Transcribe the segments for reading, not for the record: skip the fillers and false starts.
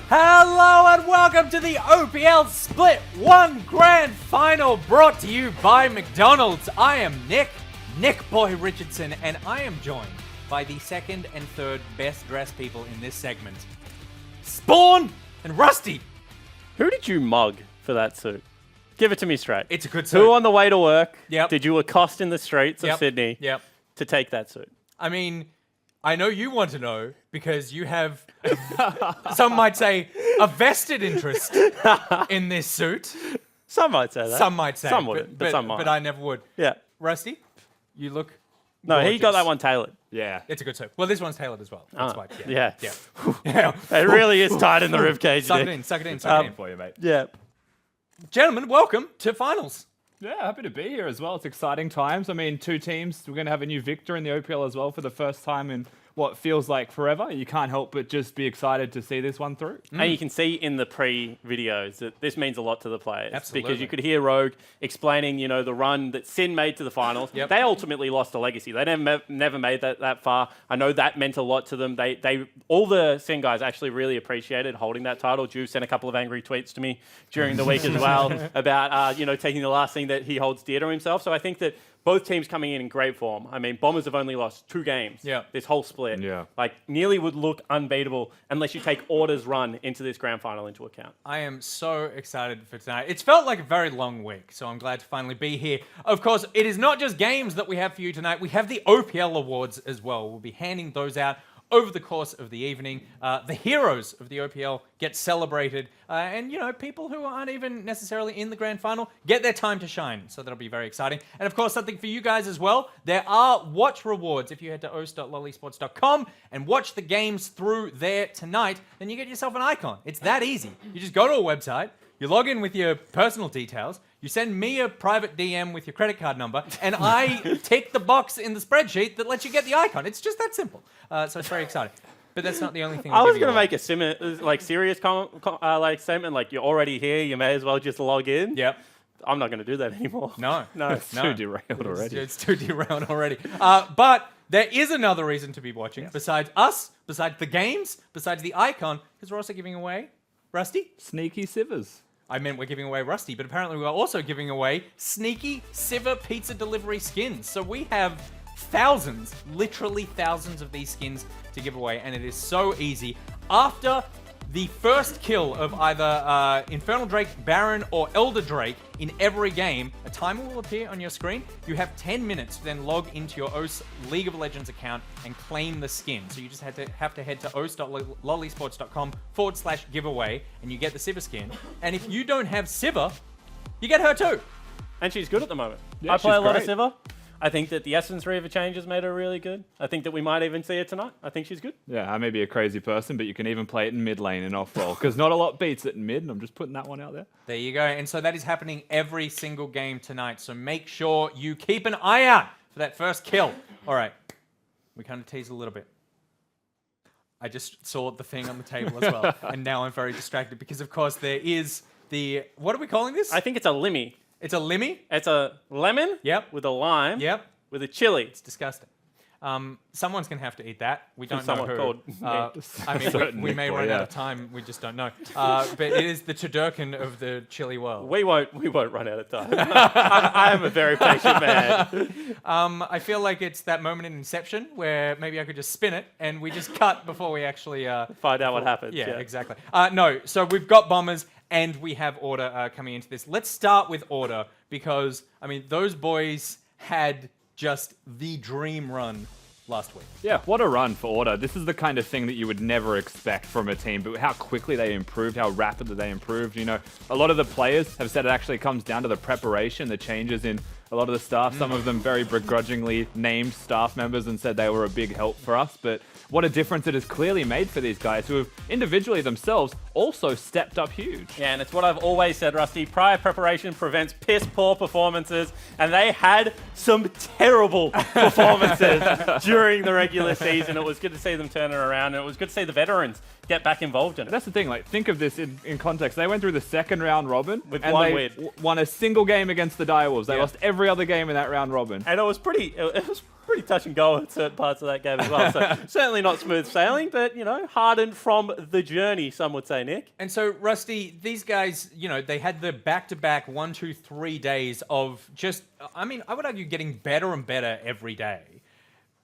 Hello and welcome to the OPL Split 1 Grand Final brought to you by McDonald's. I am Nick Boy Richardson, and I am joined by the second and third best dressed people in this segment, Spawn and Rusty. Who did you mug for that suit? Give it to me straight. It's a good suit. Who on the way to work Yep. did you accost in the streets of Yep. Sydney Yep. to take that suit? I mean, I know you want to know because you have, some might say, a vested interest in this suit. Some might say that. Some might say. Some wouldn't, but some might. But I never would. Yeah. Rusty, you look No, he got gorgeous. that one tailored. Yeah. It's a good suit. Well, this one's tailored as well. That's why. Yeah. Yeah. It really is tight in the ribcage. Suck it Nick. in, suck it in, suck it in. For you, mate. Yeah. Gentlemen, welcome to finals. Yeah, happy to be here as well. It's exciting times. I mean, two teams. We're going to have a new victor in the OPL as well for the first time in what feels like forever. You can't help but just be excited to see this one through. And you can see in the pre-videos that this means a lot to the players. Absolutely. Because you could hear Rogue explaining, the run that Sin made to the finals. Yep. They ultimately lost a legacy. They never made that far. I know that meant a lot to them. They all the Sin guys actually really appreciated holding that title. Juve sent a couple of angry tweets to me during the week as well about, taking the last thing that he holds dear to himself. So I think that both teams coming in great form. I mean, Bombers have only lost 2 games this whole split. Yeah. Nearly would look unbeatable unless you take Order's run into this grand final into account. I am so excited for tonight. It's felt like a very long week, so I'm glad to finally be here. Of course, it is not just games that we have for you tonight. We have the OPL awards as well. We'll be handing those out over the course of the evening. The heroes of the OPL get celebrated, and people who aren't even necessarily in the grand final get their time to shine, so that'll be very exciting. And of course, something for you guys as well, there are watch rewards. If you head to os.lollysports.com and watch the games through there tonight, then you get yourself an icon. It's that easy. You just go to a website, you log in with your personal details, you send me a private DM with your credit card number, and I tick the box in the spreadsheet that lets you get the icon. It's just that simple. So it's very exciting. But that's not the only thing. I was going to make a serious statement, like you're already here, you may as well just log in. Yep. I'm not going to do that anymore. No. It's too derailed already. It's too derailed already. But there is another reason to be watching, besides us, besides the games, besides the icon, because we're also giving away, Rusty? Sneaky Sivers. I meant we're giving away Rusty, but apparently we are also giving away sneaky Siver pizza delivery skins. So we have thousands, literally thousands of these skins to give away, and it is so easy. After the first kill of either Infernal Drake, Baron, or Elder Drake in every game, a timer will appear on your screen. You have 10 minutes to then log into your OS League of Legends account and claim the skin. So you just have to head to os.lollysports.com/giveaway, and you get the Siver skin. And if you don't have Siver, you get her too. And she's good at the moment. Yeah, I play a she's lot of great. Siva. I think that the Essence Reaver changes made her really good. I think that we might even see her tonight. I think she's good. Yeah, I may be a crazy person, but you can even play it in mid lane and off roll, because not a lot beats it in mid, and I'm just putting that one out there. There you go. And so that is happening every single game tonight. So make sure you keep an eye out for that first kill. All right. We kind of teased a little bit. I just saw the thing on the table as well. And now I'm very distracted because, of course, there is the... What are we calling this? I think it's a limmy. It's a limmy? It's a lemon Yep. with a lime Yep. with a chili. It's disgusting. Someone's going to have to eat that. We don't know someone who. called I mean, Certain we may Nick boy, run out yeah. of time. We just don't know. But it is the Tudurkin of the chili world. We won't run out of time. I am a very patient man. I feel like it's that moment in Inception where maybe I could just spin it and we just cut before we actually... Find out what happens. Yeah, exactly. No, so we've got Bombers and we have Order coming into this. Let's start with Order because, I mean, those boys had just the dream run last week. Yeah, what a run for Order. This is the kind of thing that you would never expect from a team, but how quickly they improved, how rapidly they improved. A lot of the players have said it actually comes down to the preparation, the changes in a lot of the staff. Some of them very begrudgingly named staff members and said they were a big help for us, but what a difference it has clearly made for these guys who have individually themselves also stepped up huge. Yeah, and it's what I've always said, Rusty. Prior preparation prevents piss-poor performances, and they had some terrible performances during the regular season. It was good to see them turn it around, and it was good to see the veterans get back involved in it. That's the thing, think of this in context. They went through the second round robin With and one they win. won a single game against the Direwolves. They Yeah. lost every other game in that round robin. And it was pretty. It was pretty touch and go at certain parts of that game as well. So certainly not smooth sailing, but, hardened from the journey, some would say, Nick. And so, Rusty, these guys, they had the back-to-back 1, 2, 3 days of just, I would argue getting better and better every day.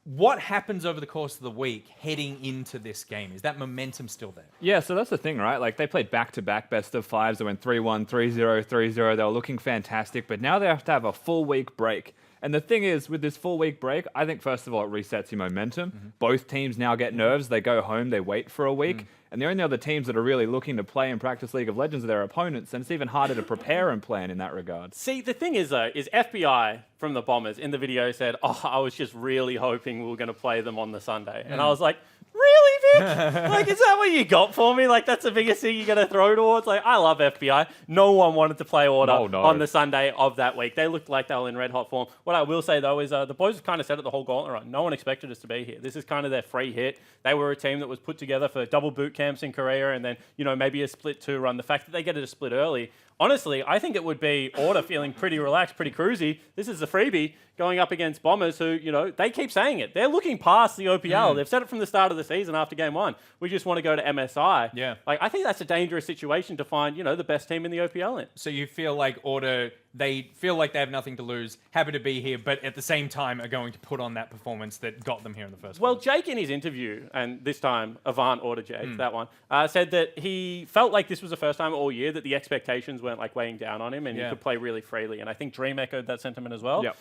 What happens over the course of the week heading into this game? Is that momentum still there? Yeah, so that's the thing, right? Like, they played back-to-back best of fives. They went 3-1, 3-0, 3-0. They were looking fantastic, but now they have to have a full week break. And the thing is, with this full week break, I think, first of all, it resets your momentum. Both teams now get nerves. They go home, they wait for a week. And the only other teams that are really looking to play and practice League of Legends are their opponents, and it's even harder to prepare and plan in that regard. See, the thing is, though, is FBI from the Bombers in the video said, I was just really hoping we were going to play them on the Sunday. And I was like, really, Vic? Like, is that what you got for me? Like, that's the biggest thing you're going to throw towards? Like, I love FBI. No one wanted to play Order on the Sunday of that week. They looked like they were in red hot form. What I will say, though, is the boys kind of said it the whole gauntlet run. No one expected us to be here. This is kind of their free hit. They were a team that was put together for double boot camps in Korea and then, maybe a split 2 run. The fact that they get it a split early, honestly, I think it would be Order feeling pretty relaxed, pretty cruisy. This is a freebie going up against Bombers who, they keep saying it. They're looking past the OPL. They've said it from the start of the season after game 1. We just want to go to MSI. Yeah. Like, I think that's a dangerous situation to find, the best team in the OPL in. So you feel like Order, they feel like they have nothing to lose, happy to be here, but at the same time are going to put on that performance that got them here in the first place. Well, Jake in his interview, and this time Avant Order Jake, that one, said that he felt like this was the first time all year that the expectations weren't like weighing down on him and he could play really freely. And I think Dream echoed that sentiment as well. Yep.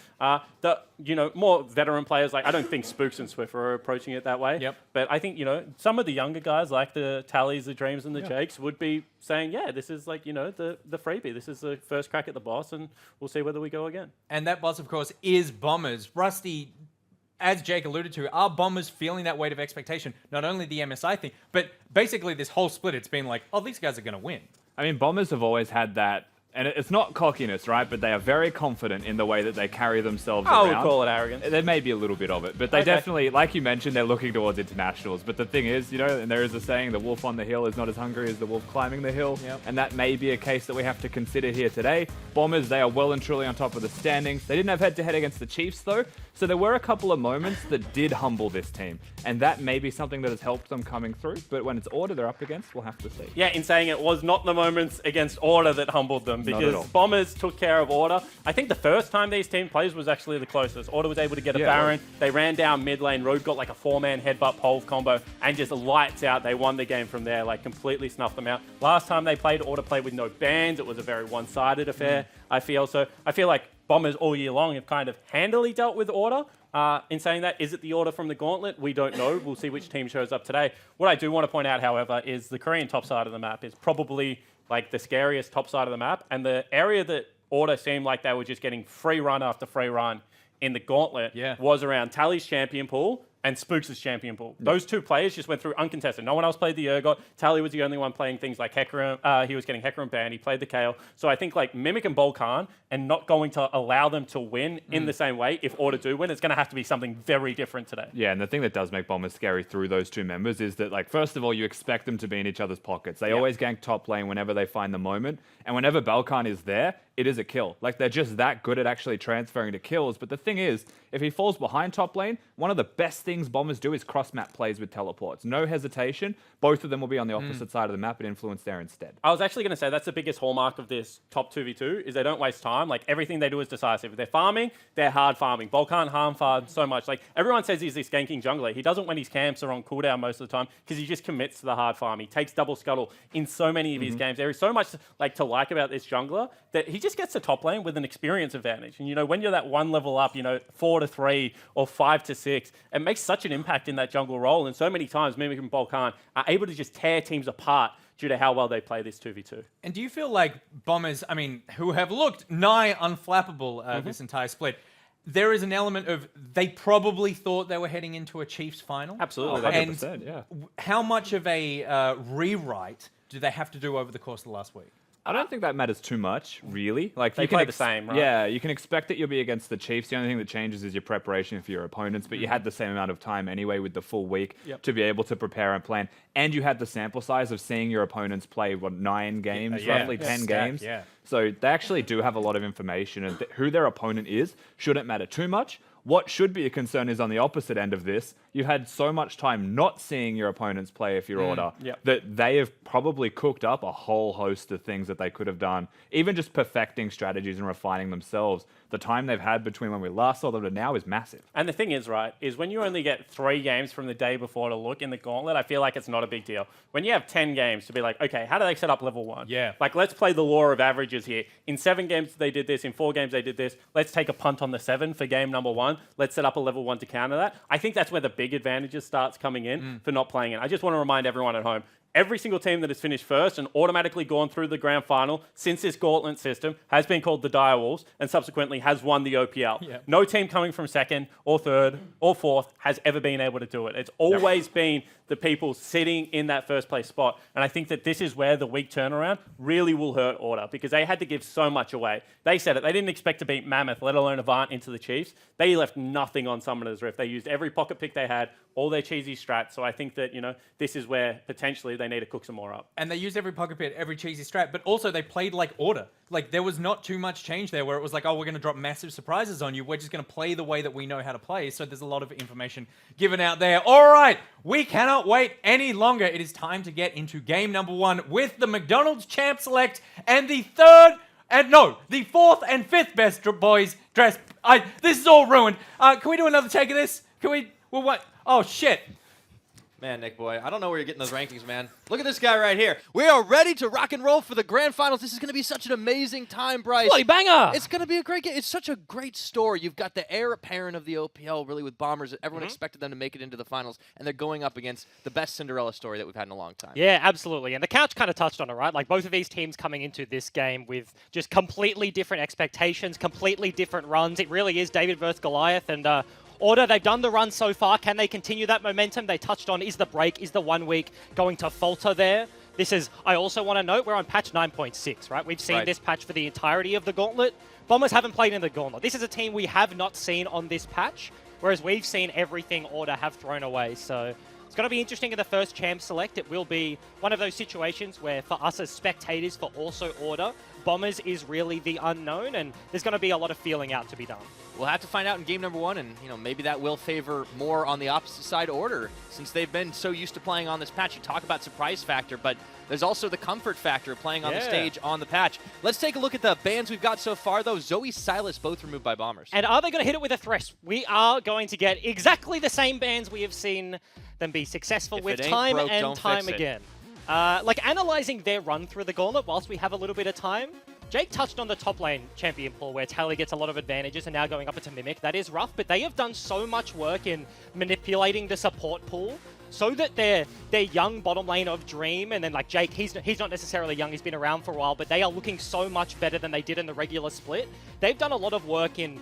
More veteran players, like I don't think Spooks and Swiffer are approaching it that way. Yep. But I think, some of the younger guys like the Tallies, the Dreams and the Jakes would be saying, yeah, this is like, the freebie. This is the first crack at the boss and we'll see whether we go again. And that boss, of course, is Bombers. Rusty, as Jake alluded to, are Bombers feeling that weight of expectation? Not only the MSI thing, but basically this whole split, it's been like, these guys are going to win. I mean, Bombers have always had that, and it's not cockiness, right? But they are very confident in the way that they carry themselves I around. would call it arrogance. There may be a little bit of it, but they definitely, like you mentioned, they're looking towards internationals. But the thing is, and there is a saying, the wolf on the hill is not as hungry as the wolf climbing the hill. Yep. And that may be a case that we have to consider here today. Bombers, they are well and truly on top of the standings. They didn't have head-to-head against the Chiefs, though. So there were a couple of moments that did humble this team. And that may be something that has helped them coming through. But when it's Order they're up against, we'll have to see. Yeah, in saying it was not the moments against Order that humbled them because Bombers took care of Order. I think the first time these team plays was actually the closest. Order was able to get a Baron. They ran down mid lane. Road got like a 4-man headbutt pole combo and just lights out. They won the game from there, like completely snuffed them out. Last time they played, Order played with no bans. It was a very one-sided affair, I feel. So I feel like Bombers all year long have kind of handily dealt with Order. In saying that, is it the Order from the gauntlet? We don't know. We'll see which team shows up today. What I do want to point out, however, is the Korean top side of the map is probably like the scariest top side of the map. And the area that Order seemed like they were just getting free run after free run in the gauntlet was around Tally's champion pool and Spooks' champion pool. Those two players just went through uncontested. No one else played the Urgot. Tally was the only one playing things like Hecarim. He was getting Hecarim banned. He played the Kayle. So I think like Mimic and Volcan and not going to allow them to win in the same way, if Order do win, it's going to have to be something very different today. Yeah, and the thing that does make Bombers scary through those two members is that, like, first of all, you expect them to be in each other's pockets. They always gank top lane whenever they find the moment. And whenever Balkan is there, it is a kill. Like, they're just that good at actually transferring to kills. But the thing is, if he falls behind top lane, one of the best things Bombers do is cross-map plays with teleports. No hesitation. Both of them will be on the opposite side of the map and influence there instead. I was actually going to say that's the biggest hallmark of this top 2v2 is they don't waste time. Like, everything they do is decisive. If they're farming, they're hard farming. Volcan harm farm so much. Like, everyone says he's this ganking jungler. He doesn't when his camps are on cooldown most of the time because he just commits to the hard farm. He takes double scuttle in so many of his games. There is so much to like about this jungler that he just gets to top lane with an experience advantage. And, when you're that one level up, 4 to 3 or 5 to 6, it makes such an impact in that jungle role. And so many times, Mimic and Volcan are able to just tear teams apart due to how well they play this 2v2. And do you feel like Bombers, who have looked nigh unflappable this entire split, there is an element of they probably thought they were heading into a Chiefs final? Absolutely. 100%, yeah. How much of a rewrite do they have to do over the course of the last week? I don't think that matters too much, really. Like, they play the same, right? Yeah, you can expect that you'll be against the Chiefs. The only thing that changes is your preparation for your opponents, but you had the same amount of time anyway with the full week to be able to prepare and plan. And you had the sample size of seeing your opponents play, 9 games, roughly 10 games. Yeah. So they actually do have a lot of information, and who their opponent is shouldn't matter too much. What should be a concern is on the opposite end of this. You've had so much time not seeing your opponents play if you're Order that they have probably cooked up a whole host of things that they could have done, even just perfecting strategies and refining themselves. The time they've had between when we last saw them to now is massive. And the thing is, right, is when you only get 3 games from the day before to look in the gauntlet, I feel like it's not a big deal. When you have 10 games to be like, okay, how do they set up level 1? Yeah. Like, let's play the law of averages here. In 7 games they did this, in 4 games they did this. Let's take a punt on the 7 for game number 1. Let's set up a level 1 to counter that. I think that's where the big advantages starts coming in for not playing it. I just want to remind everyone at home, every single team that has finished first and automatically gone through the grand final since this gauntlet system has been called the Direwolves and subsequently has won the OPL. Yep. No team coming from second or third or fourth has ever been able to do it. It's always been the people sitting in that first place spot. And I think that this is where the weak turnaround really will hurt Order because they had to give so much away. They said it. They didn't expect to beat Mammoth, let alone Avant into the Chiefs. They left nothing on Summoner's Rift. They used every pocket pick they had, all their cheesy strats. So I think that, this is where potentially they need to cook some more up. And they used every pocket pit, every cheesy strat, but also they played like Order. Like, there was not too much change there where it was like, oh, we're going to drop massive surprises on you. We're just going to play the way that we know how to play. So there's a lot of information given out there. All right, we cannot wait any longer. It is time to get into game number 1 with the McDonald's Champ Select and the fourth and fifth best boys dressed. This is all ruined. Can we do another take of this? Can we? Well, what? Oh, shit. Man, Nick boy, I don't know where you're getting those rankings, man. Look at this guy right here. We are ready to rock and roll for the grand finals. This is going to be such an amazing time, Bryce. Bloody banger! It's going to be a great game. It's such a great story. You've got the heir apparent of the OPL, really, with Bombers. Everyone expected them to make it into the finals, and they're going up against the best Cinderella story that we've had in a long time. Yeah, absolutely. And the couch kind of touched on it, right? Like, both of these teams coming into this game with just completely different expectations, completely different runs. It really is David versus Goliath, and Order, they've done the run so far. Can they continue that momentum? They touched on, is the break, is the 1 week going to falter there? This is, I also want to note, we're on patch 9.6, right? We've seen this patch for the entirety of the gauntlet. Bombers haven't played in the gauntlet. This is a team we have not seen on this patch, whereas we've seen everything Order have thrown away. So it's going to be interesting in the first Champ Select. It will be one of those situations where for us as spectators, for also Order, Bombers is really the unknown, and there's going to be a lot of feeling out to be done. We'll have to find out in game number 1, and maybe that will favor more on the opposite side Order, since they've been so used to playing on this patch. You talk about surprise factor, but there's also the comfort factor of playing on the stage on the patch. Let's take a look at the bans we've got so far, though. Zoe, Silas, both removed by Bombers. And are they going to hit it with a Thresh? We are going to get exactly the same bans we have seen them be successful with time broke, and time again. Like, analyzing their run through the gauntlet whilst we have a little bit of time, Jake touched on the top lane champion pool where Tally gets a lot of advantages and now going up into Mimic. That is rough, but they have done so much work in manipulating the support pool so that their young bottom lane of Dream, and then like Jake, he's not necessarily young, he's been around for a while, but they are looking so much better than they did in the regular split. They've done a lot of work in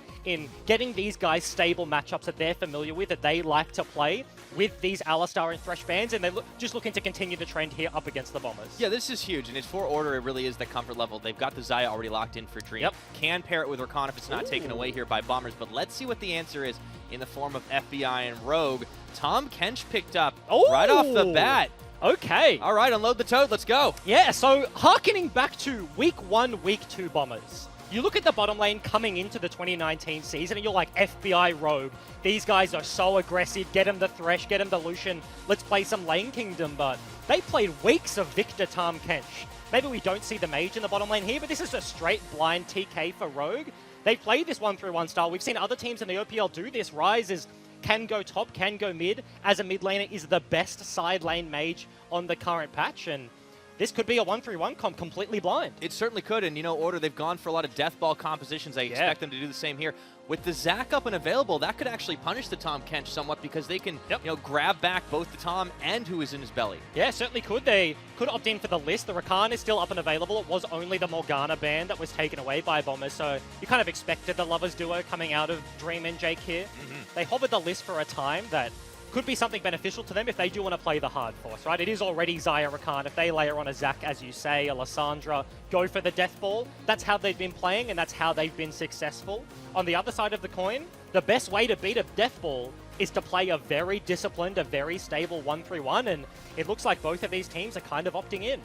getting these guys stable matchups that they're familiar with, that they like to play with these Alistar and Thresh fans, and they're just looking to continue the trend here up against the Bombers. Yeah, this is huge, and it's for Order. It really is the comfort level. They've got the Xayah already locked in for Dream. Can pair it with Rakan if it's not taken away here by Bombers, but let's see what the answer is in the form of FBI and Rogue. Tahm Kench picked up right off the bat. Okay. All right, unload the toad. Let's go. Yeah, so harkening back to week 1, week 2 Bombers. You look at the bottom lane coming into the 2019 season and you're like, FBI Rogue. These guys are so aggressive. Get him the Thresh, get him the Lucian. Let's play some Lane Kingdom. But they played weeks of Victor Tahm Kench. Maybe we don't see the mage in the bottom lane here, but this is a straight blind TK for Rogue. They played this 1-3-1 style. We've seen other teams in the OPL do this. Ryze can go top, can go mid. As a mid laner, is the best side lane mage on the current patch. And this could be a 1-3-1 comp completely blind. It certainly could, and Order, they've gone for a lot of death ball compositions. I expect them to do the same here. With the Zac up and available, that could actually punish the Tahm Kench somewhat because they can grab back both the Tahm and who is in his belly. Yeah, certainly could. They could opt in for the list. The Rakan is still up and available. It was only the Morgana ban that was taken away by Bombers, so you kind of expected the Lovers duo coming out of Dream and Jake here. They hovered the list for a time that could be something beneficial to them if they do want to play the hard force, right? It is already Xayah Rakan. If they layer on a Zac, as you say, a Lissandra, go for the Death Ball, that's how they've been playing and that's how they've been successful. On the other side of the coin, the best way to beat a Death Ball is to play a very disciplined, a very stable 1-3-1, and it looks like both of these teams are kind of opting in.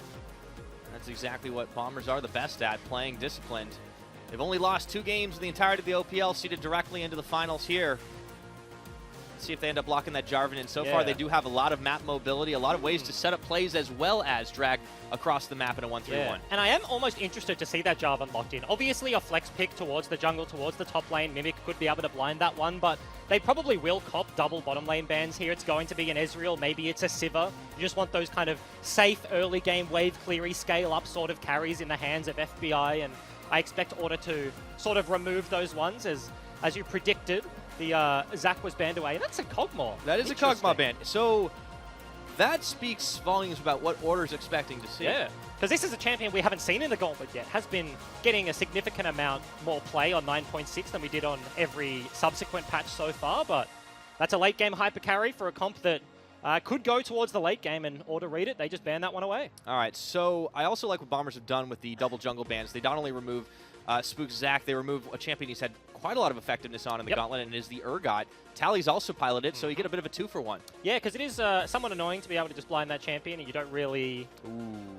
That's exactly what Bombers are the best at, playing disciplined. They've only lost 2 games in the entirety of the OPL, seeded directly into the finals here. Let's see if they end up locking that Jarvan in. So far, they do have a lot of map mobility, a lot of ways to set up plays as well as drag across the map in a 1-3-1. Yeah. And I am almost interested to see that Jarvan locked in. Obviously, a flex pick towards the jungle, towards the top lane. Mimic could be able to blind that one, but they probably will cop double bottom lane bans here. It's going to be an Ezreal, maybe it's a Sivir. You just want those kind of safe early game wave cleary scale up sort of carries in the hands of FBI, and I expect Order to sort of remove those ones as you predicted. The Zac was banned away. That's a Kog'Maw. That is a Kog'Maw ban. So that speaks volumes about what Order's expecting to see. Yeah, because this is a champion we haven't seen in the Gauntlet yet. Has been getting a significant amount more play on 9.6 than we did on every subsequent patch so far, but that's a late game hyper carry for a comp that could go towards the late game, and Order read it. They just banned that one away. All right, so I also like what Bombers have done with the double jungle bans. They not only remove Spook's Zac, they remove a champion he's had quite a lot of effectiveness on in the Gauntlet, and is the Urgot. Tally's also piloted, so you get a bit of a 2-for-1. Yeah, because it is somewhat annoying to be able to just blind that champion, and you don't really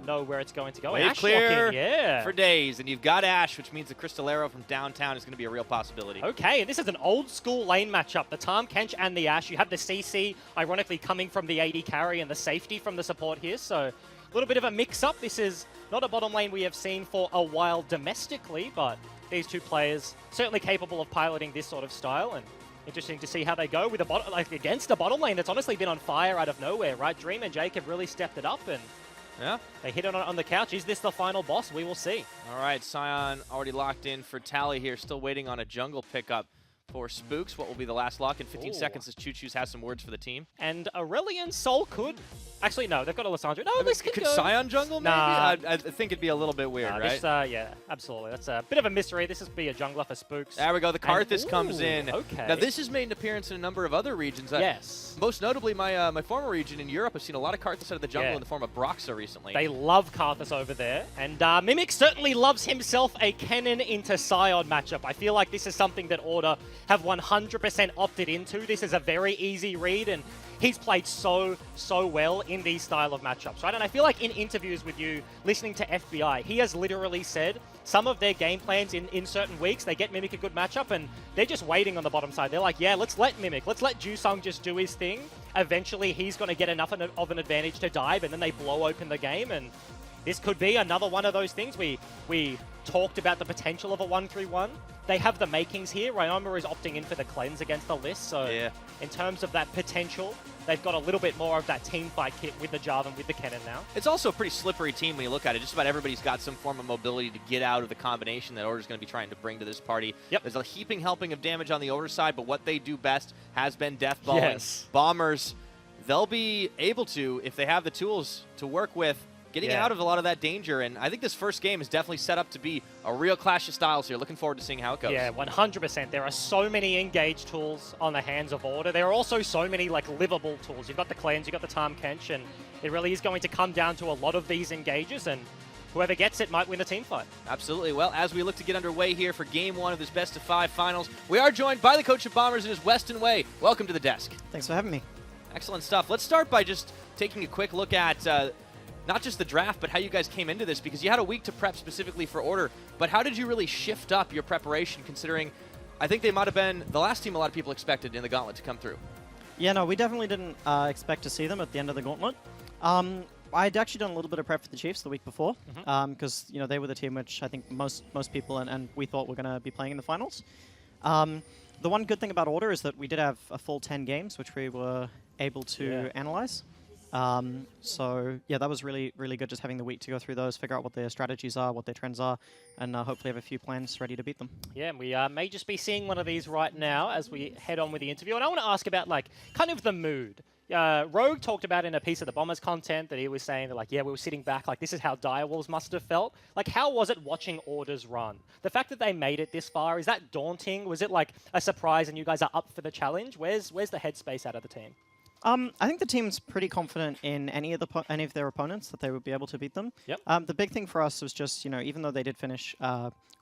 know where it's going to go. Wave Ash clear lock in, yeah. for days, and you've got Ash, which means the Crystal Arrow from downtown is going to be a real possibility. Okay, and this is an old school lane matchup. The Tahm Kench and the Ash. You have the CC, ironically, coming from the AD carry and the safety from the support here, so a little bit of a mix-up. This is not a bottom lane we have seen for a while domestically, but these two players certainly capable of piloting this sort of style, and interesting to see how they go with a bottom, like against a bottom lane that's honestly been on fire out of nowhere, right? Dream and Jake have really stepped it up, and they hit on the couch. Is this the final boss? We will see. All right, Sion already locked in for Tally here, still waiting on a jungle pickup for Spooks. What will be the last lock in 15 seconds as Choo Choo's has some words for the team? And Aurelion Sol could... Actually, no, they've got a Lissandra. No, this could go. Sion jungle, maybe? Nah. I think it'd be a little bit weird, right? This, yeah, absolutely. That's a bit of a mystery. This would be a jungler for Spooks. There we go. The Karthus comes in. Okay. Now, this has made an appearance in a number of other regions. Yes. Most notably, my former region in Europe, I've seen a lot of Karthus out of the jungle in the form of Broxa recently. They love Karthus over there. And Mimic certainly loves himself a Kennen into Sion matchup. I feel like this is something that Order have 100% opted into. This is a very easy read, and he's played so well in these style of matchups, right? And I feel like in interviews with you, listening to FBI, he has literally said some of their game plans in certain weeks, they get Mimic a good matchup, and they're just waiting on the bottom side. They're like, yeah, let's let Mimic, let's let Jusung just do his thing. Eventually, he's going to get enough of an advantage to dive, and then they blow open the game, and this could be another one of those things. We talked about the potential of a 1-3-1. They have the makings here. Ryoma is opting in for the cleanse against the list, so in terms of that potential, they've got a little bit more of that team fight kit with the Jarvan, with the Kennen now. It's also a pretty slippery team when you look at it. Just about everybody's got some form of mobility to get out of the combination that Order's going to be trying to bring to this party. There's a heaping helping of damage on the Order side, but what they do best has been deathballing. Yes. Bombers, they'll be able to, if they have the tools to work with, getting out of a lot of that danger, and I think this first game is definitely set up to be a real clash of styles here. Looking forward to seeing how it goes. Yeah, 100%. There are so many engage tools on the hands of Order. There are also so many like livable tools. You've got the cleanse, you've got the Tahm Kench, and it really is going to come down to a lot of these engages, and whoever gets it might win the team fight. Absolutely. Well, as we look to get underway here for Game 1 of this best-of-5 finals, we are joined by the coach of Bombers. It is Weston Wei. Welcome to the desk. Thanks for having me. Excellent stuff. Let's start by just taking a quick look at not just the draft, but how you guys came into this, because you had a week to prep specifically for Order, but how did you really shift up your preparation, considering I think they might have been the last team a lot of people expected in the Gauntlet to come through? Yeah, no, we definitely didn't expect to see them at the end of the Gauntlet. I'd actually done a little bit of prep for the Chiefs the week before, because you know they were the team which I think most people and we thought were going to be playing in the finals. The one good thing about Order is that we did have a full 10 games, which we were able to analyze. So yeah, that was really good, just having the week to go through those, figure out what their strategies are, what their trends are, and hopefully have a few plans ready to beat them. Yeah, and we may just be seeing one of these right now as we head on with the interview. And I want to ask about like kind of the mood. Rogue talked about in a piece of the Bombers content that he was saying that like, yeah, we were sitting back, like this is how Direwolves must have felt. Like, how was it watching Orders run? The fact that they made it this far, is that daunting? Was it like a surprise and you guys are up for the challenge? Where's the headspace out of the team? I think the team's pretty confident in any of their opponents that they would be able to beat them. Yep. The big thing for us was just, you know, even though they did finish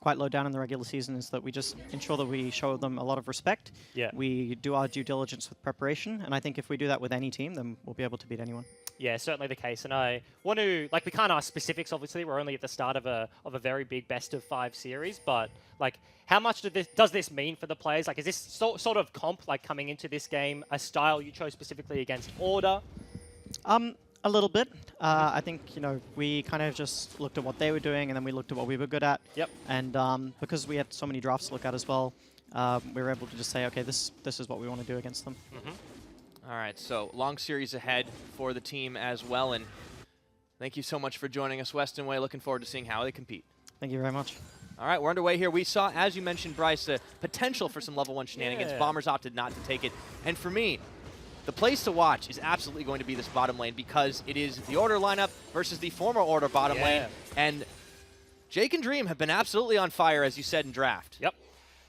quite low down in the regular season, is that we just ensure that we show them a lot of respect. Yeah. We do our due diligence with preparation, and I think if we do that with any team, then we'll be able to beat anyone. Yeah, certainly the case. And I want to, like, we can't ask specifics, obviously. We're only at the start of a very big best-of-5 series. But, Like, how much does this mean for the players? Like, is this sort of comp, like, coming into this game, a style you chose specifically against Order? A little bit. I think, we kind of just looked at what they were doing, and then we looked at what we were good at. Yep. And because we had so many drafts to look at as well, we were able to just say, okay, this is what we want to do against them. All right, so long series ahead for the team as well, and thank you so much for joining us, Weston Way. Looking forward to seeing how they compete. Thank you very much. All right, we're underway here. We saw, as you mentioned, Bryce, the potential for some level 1 shenanigans. Yeah. Bombers opted not to take it. And for me, the place to watch is absolutely going to be this bottom lane because it is the Order lineup versus the former Order bottom lane. And Jake and Dream have been absolutely on fire, as you said in draft. Yep.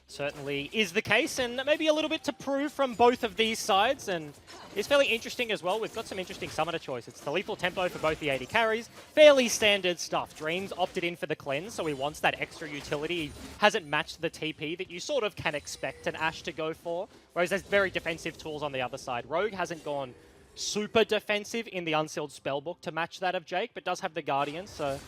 Certainly is the case, and maybe a little bit to prove from both of these sides, and it's fairly interesting as well. We've got some interesting summoner choice. It's the lethal tempo for both the AD carries. Fairly standard stuff. Dream's opted in for the cleanse, so he wants that extra utility. He hasn't matched the TP that you sort of can expect an Ashe to go for, whereas there's very defensive tools on the other side. Rogue hasn't gone super defensive in the Unsealed Spellbook to match that of Jake, but does have the Guardian, so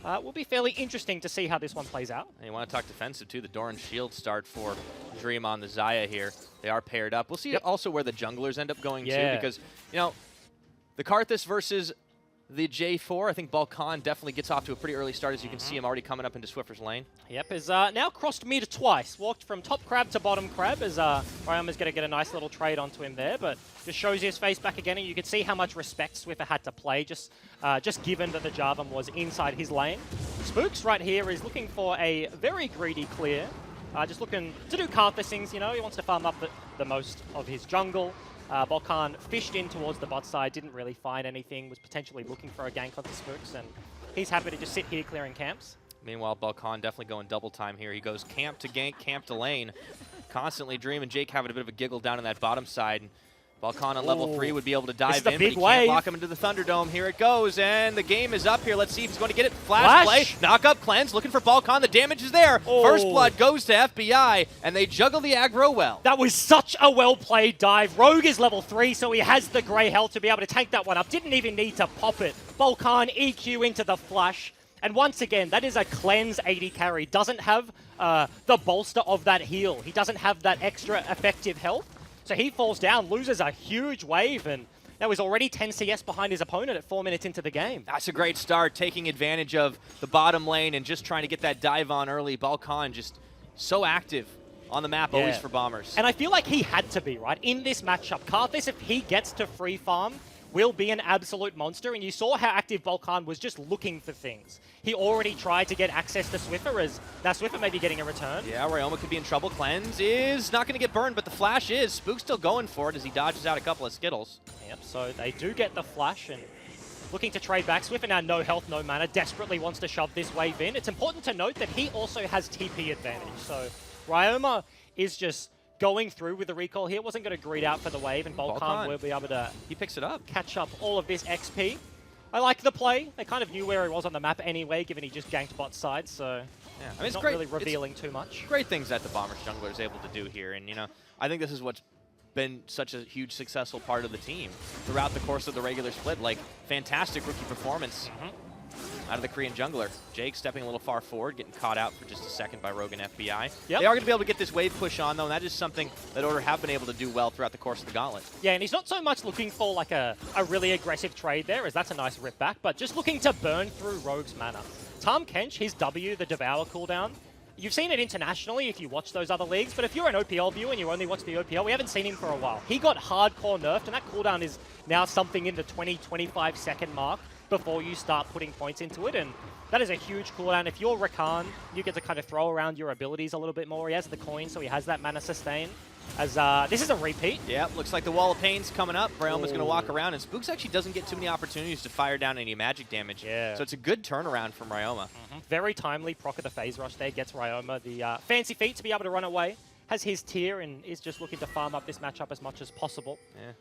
will be fairly interesting to see how this one plays out. And you want to talk defensive, too. The Doran Shield start for Dream on the Xayah here. They are paired up. We'll see also where the junglers end up going, too, because, the Karthus versus the J4, I think Balkan definitely gets off to a pretty early start, as you can see him already coming up into Swiffer's lane. Yep, is now crossed mid twice. Walked from top crab to bottom crab as Ryoma's going to get a nice little trade onto him there, but just shows his face back again, and you can see how much respect Swiffer had to play, just given that the Jarvan was inside his lane. Spooks right here is looking for a very greedy clear, just looking to do Karthus things, he wants to farm up the most of his jungle. Balkan fished in towards the bot side, didn't really find anything, was potentially looking for a gank onto Spooks, and he's happy to just sit here clearing camps. Meanwhile, Balkan definitely going double time here. He goes camp to gank, camp to lane. Constantly Dream and Jake having a bit of a giggle down in that bottom side. Balkan on level 3 would be able to dive in, but he can't lock him into the Thunderdome. Here it goes, and the game is up here. Let's see if he's going to get it. Flash play, knock up cleanse, looking for Balkan. The damage is there. First blood goes to FBI, and they juggle the aggro well. That was such a well-played dive. Rogue is level 3, so he has the grey health to be able to tank that one up. Didn't even need to pop it. Balkan EQ into the flash. And once again, that is a cleanse AD carry. Doesn't have the bolster of that heal. He doesn't have that extra effective health. So he falls down, loses a huge wave, and now he's already 10 CS behind his opponent at 4 minutes into the game. That's a great start, taking advantage of the bottom lane and just trying to get that dive on early. Balkan just so active on the map, always for Bombers. And I feel like he had to be, right? In this matchup, Karthus, if he gets to free farm, will be an absolute monster, and you saw how active Balkan was just looking for things. He already tried to get access to Swiffer, as now Swiffer may be getting a return. Yeah, Ryoma could be in trouble. Cleanse is not going to get burned, but the flash is. Spook's still going for it as he dodges out a couple of Skittles. Yep, so they do get the flash, and looking to trade back. Swiffer now no health, no mana, desperately wants to shove this wave in. It's important to note that he also has TP advantage, so Ryoma is just going through with the recall here. Wasn't going to greed out for the wave, and Balkan will be able to he picks it up, catch up all of this XP. I like the play. They kind of knew where he was on the map anyway, given he just ganked bot side, so I mean, it's not great. really revealing too much. Great things that the Bombers jungler is able to do here, and I think this is what's been such a huge successful part of the team throughout the course of the regular split. Like, fantastic rookie performance out of the Korean jungler. Jake stepping a little far forward, getting caught out for just a second by Rogue and FBI. They are going to be able to get this wave push on, though, and that is something that Order have been able to do well throughout the course of the gauntlet. Yeah, and he's not so much looking for like a really aggressive trade there, as that's a nice rip back, but just looking to burn through Rogue's mana. Tahm Kench, his W, the Devour cooldown, you've seen it internationally if you watch those other leagues, but if you're an OPL viewer and you only watch the OPL, we haven't seen him for a while. He got hardcore nerfed, and that cooldown is now something in the 20-25 second mark before you start putting points into it, and that is a huge cooldown. If you're Rakan, you get to kind of throw around your abilities a little bit more. He has the coin, so he has that mana sustain. As this is a repeat. Yeah, looks like the Wall of Pain's coming up. Bryoma's going to walk around, and Spooks actually doesn't get too many opportunities to fire down any magic damage. Yeah. So it's a good turnaround from Ryoma. Very timely proc of the phase rush there. Gets Ryoma the fancy feat to be able to run away. Has his tier and is just looking to farm up this matchup as much as possible. Yeah.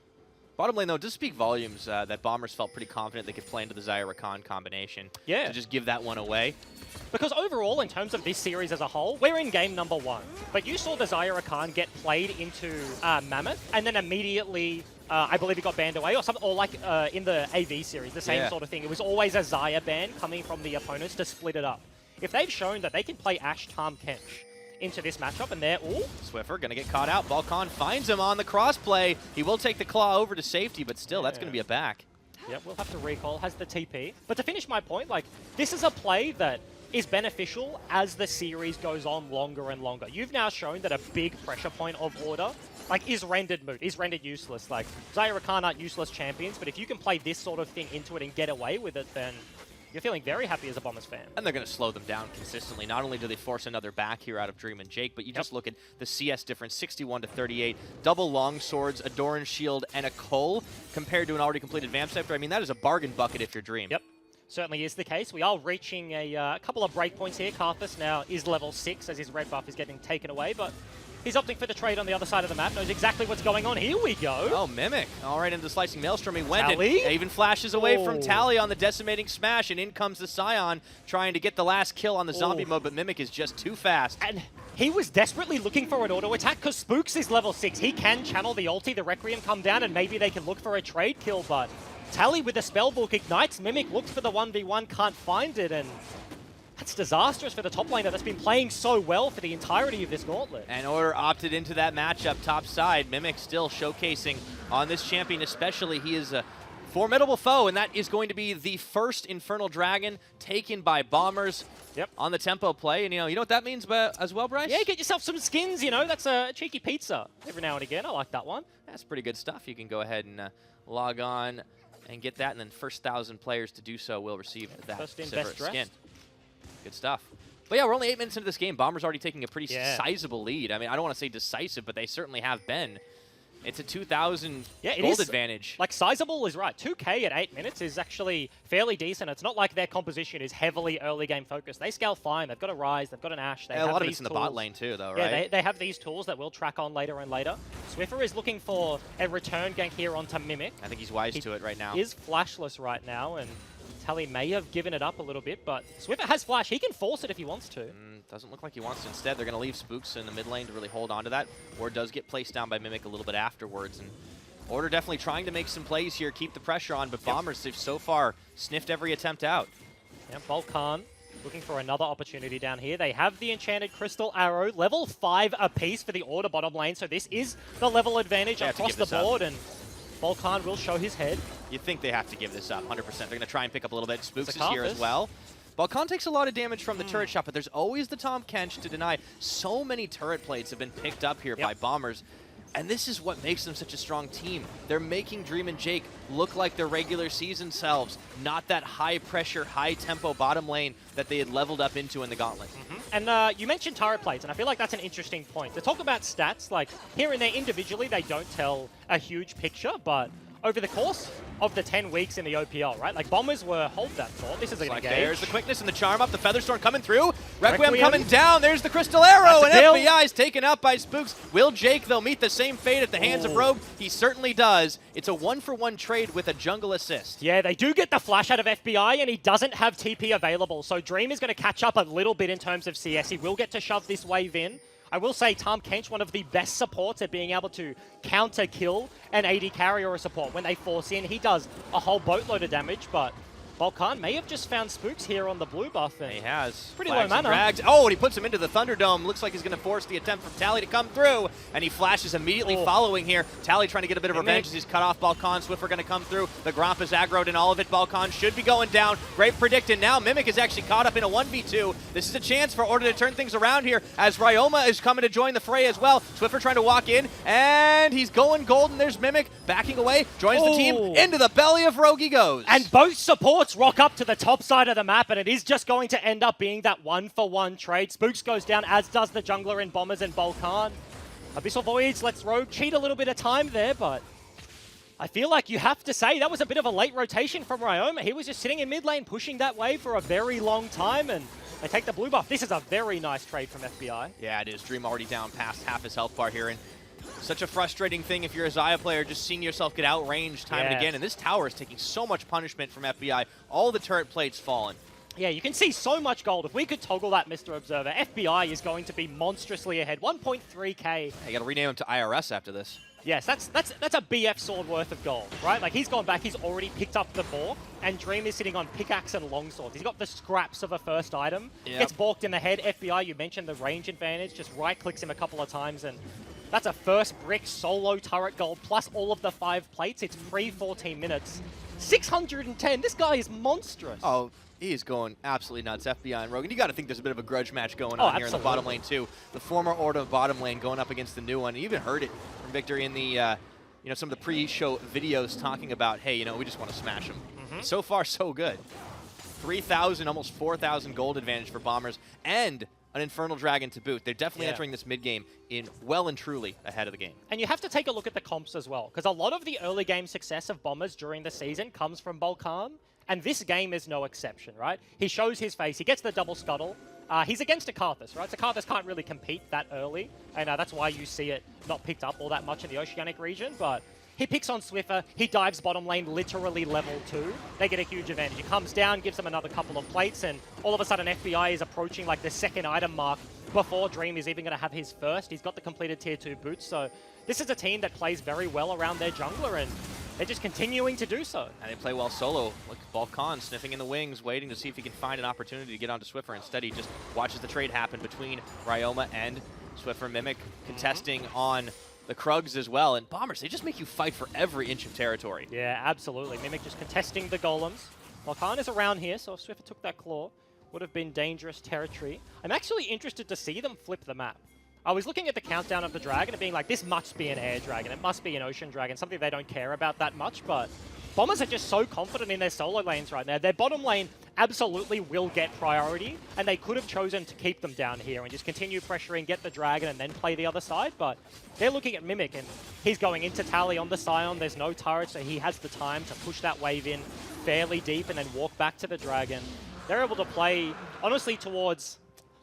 Bottom lane, though, does speak volumes that Bombers felt pretty confident they could play into the Xayah Rakan combination. Yeah. To just give that one away. Because overall, in terms of this series as a whole, we're in game number 1. But you saw the Xayah Rakan get played into Mammoth, and then immediately, I believe it got banned away, or something, or like in the AV series, the same sort of thing. It was always a Xayah ban coming from the opponents to split it up. If they've shown that they can play Ashe, Tahm, Kench, into this matchup, and there, ooh, Swiffer gonna get caught out. Balkan finds him on the crossplay. He will take the claw over to safety, but still, that's gonna be a back. Yep, we'll have to recall, has the TP. But to finish my point, like, this is a play that is beneficial as the series goes on longer and longer. You've now shown that a big pressure point of Order, like, is rendered moot, is rendered useless. Like, Zaya Rakan aren't useless champions, but if you can play this sort of thing into it and get away with it, then you're feeling very happy as a Bombers fan. And they're going to slow them down consistently. Not only do they force another back here out of Dream and Jake, but you just look at the CS difference, 61 to 38. Double long swords, a Doran shield, and a Cole compared to an already completed Vamp Scepter. I mean, that is a bargain bucket if you're Dream. Yep, certainly is the case. We are reaching a couple of breakpoints here. Karthus now is level 6 as his red buff is getting taken away, but he's opting for the trade on the other side of the map, knows exactly what's going on. Here we go. Oh, Mimic. All right, into the Slicing Maelstrom. He went Tally? and even flashes away from Tally on the Decimating Smash, and in comes the Scion trying to get the last kill on the zombie mode, but Mimic is just too fast. And he was desperately looking for an auto attack because Spooks is level 6. He can channel the ulti, the Requiem come down, and maybe they can look for a trade kill, but Tally with the Spellbook ignites. Mimic looks for the 1v1, can't find it, and that's disastrous for the top laner that's been playing so well for the entirety of this gauntlet. And Order opted into that matchup top side. Mimic still showcasing on this champion especially. He is a formidable foe, and that is going to be the first Infernal Dragon taken by Bombers on the tempo play. And you know what that means as well, Bryce? Yeah, get yourself some skins, you know. That's a cheeky pizza every now and again. I like that one. That's pretty good stuff. You can go ahead and log on and get that, and then first 1,000 players to do so will receive that First in, separate best dressed. skin. Good stuff. But yeah, we're only 8 minutes into this game. Bombers already taking a pretty sizable lead. I mean, I don't want to say decisive, but they certainly have been. It's a 2,000 gold advantage. Like, sizable is right. 2K at 8 minutes is actually fairly decent. It's not like their composition is heavily early game focused. They scale fine. They've got a Ryze. They've got an Ashe. They have a lot of these it's in the tools. bot lane too, though, right? Yeah, they have these tools that we'll track on later and later. Swiffer is looking for a return gank here onto Mimic. I think he's wise to it right now. He is flashless right now, and Tally may have given it up a little bit, but Swiffer has flash. He can force it if he wants to. Doesn't look like he wants to. Instead, they're going to leave Spooks in the mid lane to really hold on to that. Or does get placed down by Mimic a little bit afterwards. And Order definitely trying to make some plays here, keep the pressure on, but Bombers, they've so far sniffed every attempt out. Yeah, Balkan looking for another opportunity down here. They have the Enchanted Crystal Arrow, level 5 apiece for the Order bottom lane, so this is the level advantage across the board, and Balkan will show his head. You think they have to give this up, 100%. They're going to try and pick up a little bit. Spooks is here as well. Balkan takes a lot of damage from the turret shot, but there's always the Tahm Kench to deny. So many turret plates have been picked up here by Bombers. And this is what makes them such a strong team. They're making Dream and Jake look like their regular season selves, not that high-pressure, high-tempo bottom lane that they had leveled up into in the Gauntlet. And you mentioned turret plates, and I feel like that's an interesting point. To talk about stats, like here and there individually, they don't tell a huge picture, but over the course of the 10 weeks in the OPL, right? Like, Bombers were, hold that thought, this is an engage. There's the quickness and the charm up, the Featherstorm coming through. Requiem coming down, there's the Crystal Arrow, and FBI is taken up by Spooks. Will Jake, though, meet the same fate at the hands of Rogue? He certainly does. It's a 1-for-1 trade with a jungle assist. Yeah, they do get the flash out of FBI, and he doesn't have TP available, so Dream is going to catch up a little bit in terms of CS. He will get to shove this wave in. I will say Tahm Kench, one of the best supports at being able to counter-kill an AD carry or a support when they force in. He does a whole boatload of damage, but Balkan may have just found Spooks here on the blue buff. And he has. Pretty low mana. Drags. Oh, and he puts him into the Thunderdome. Looks like he's going to force the attempt from Tally to come through. And he flashes immediately following here. Tally trying to get a bit of revenge as he's cut off Balkan. Swiffer going to come through. The Gromp is aggroed and all of it. Balkan should be going down. Great predicting. Now Mimic is actually caught up in a 1v2. This is a chance for Order to turn things around here as Ryoma is coming to join the fray as well. Swiffer trying to walk in, and he's going golden. There's Mimic backing away. Joins the team. Into the belly of Rogue he goes. And both supports rock up to the top side of the map, and it is just going to end up being that 1-for-1 trade. Spooks goes down, as does the jungler in Bombers and Balkan. Abyssal Voyage lets Rogue cheat a little bit of time there, but I feel like you have to say that was a bit of a late rotation from Ryoma. He was just sitting in mid lane, pushing that wave for a very long time, and they take the blue buff. This is a very nice trade from FBI. Yeah, it is. Dream already down past half his health bar here, and such a frustrating thing if you're a Xayah player, just seeing yourself get outranged time and again. And this tower is taking so much punishment from FBI. All the turret plates fallen. Yeah, you can see so much gold. If we could toggle that, Mr. Observer, FBI is going to be monstrously ahead. 1.3k. You got to rename him to IRS after this. Yes, that's a BF sword worth of gold, right? Like, he's gone back, he's already picked up the balk, and Dream is sitting on pickaxe and longsword. He's got the scraps of a first item, gets balked in the head. FBI, you mentioned the range advantage, just right-clicks him a couple of times, and that's a first brick solo turret gold, plus all of the 5 plates. It's free 14 minutes. 610, this guy is monstrous. Oh, he is going absolutely nuts. FBI and Rogan, you got to think there's a bit of a grudge match going on here in the bottom lane too. The former Order bottom lane going up against the new one. You even heard it from Victor in the, you know, some of the pre-show videos talking about, hey, you know, we just want to smash them. So far, so good. 3,000, almost 4,000 gold advantage for Bombers, and an Infernal Dragon to boot. They're definitely entering this mid-game in well and truly ahead of the game. And you have to take a look at the comps as well, because a lot of the early game success of Bombers during the season comes from Balkan, and this game is no exception, right? He shows his face, he gets the double scuttle. He's against a Karthus, right? So Karthus can't really compete that early, and that's why you see it not picked up all that much in the Oceanic region, but he picks on Swiffer, he dives bottom lane literally level 2. They get a huge advantage. He comes down, gives them another couple of plates, and all of a sudden FBI is approaching like the second item mark before Dream is even going to have his first. He's got the completed tier 2 boots, so this is a team that plays very well around their jungler, and they're just continuing to do so. And they play well solo. Look, Balkan sniffing in the wings, waiting to see if he can find an opportunity to get onto Swiffer. Instead, he just watches the trade happen between Ryoma and Swiffer. Mimic contesting on the Krugs as well. And Bombers, they just make you fight for every inch of territory. Yeah, absolutely. Mimic just contesting the golems. Balkan is around here, so if Swiffer took that claw, would have been dangerous territory. I'm actually interested to see them flip the map. I was looking at the countdown of the dragon and being like, this must be an air dragon, it must be an ocean dragon, something they don't care about that much, but Bombers are just so confident in their solo lanes right now. Their bottom lane absolutely will get priority, and they could have chosen to keep them down here and just continue pressuring, get the dragon, and then play the other side, but they're looking at Mimic, and he's going into Tally on the Scion. There's no turret, so he has the time to push that wave in fairly deep and then walk back to the dragon. They're able to play, honestly, towards,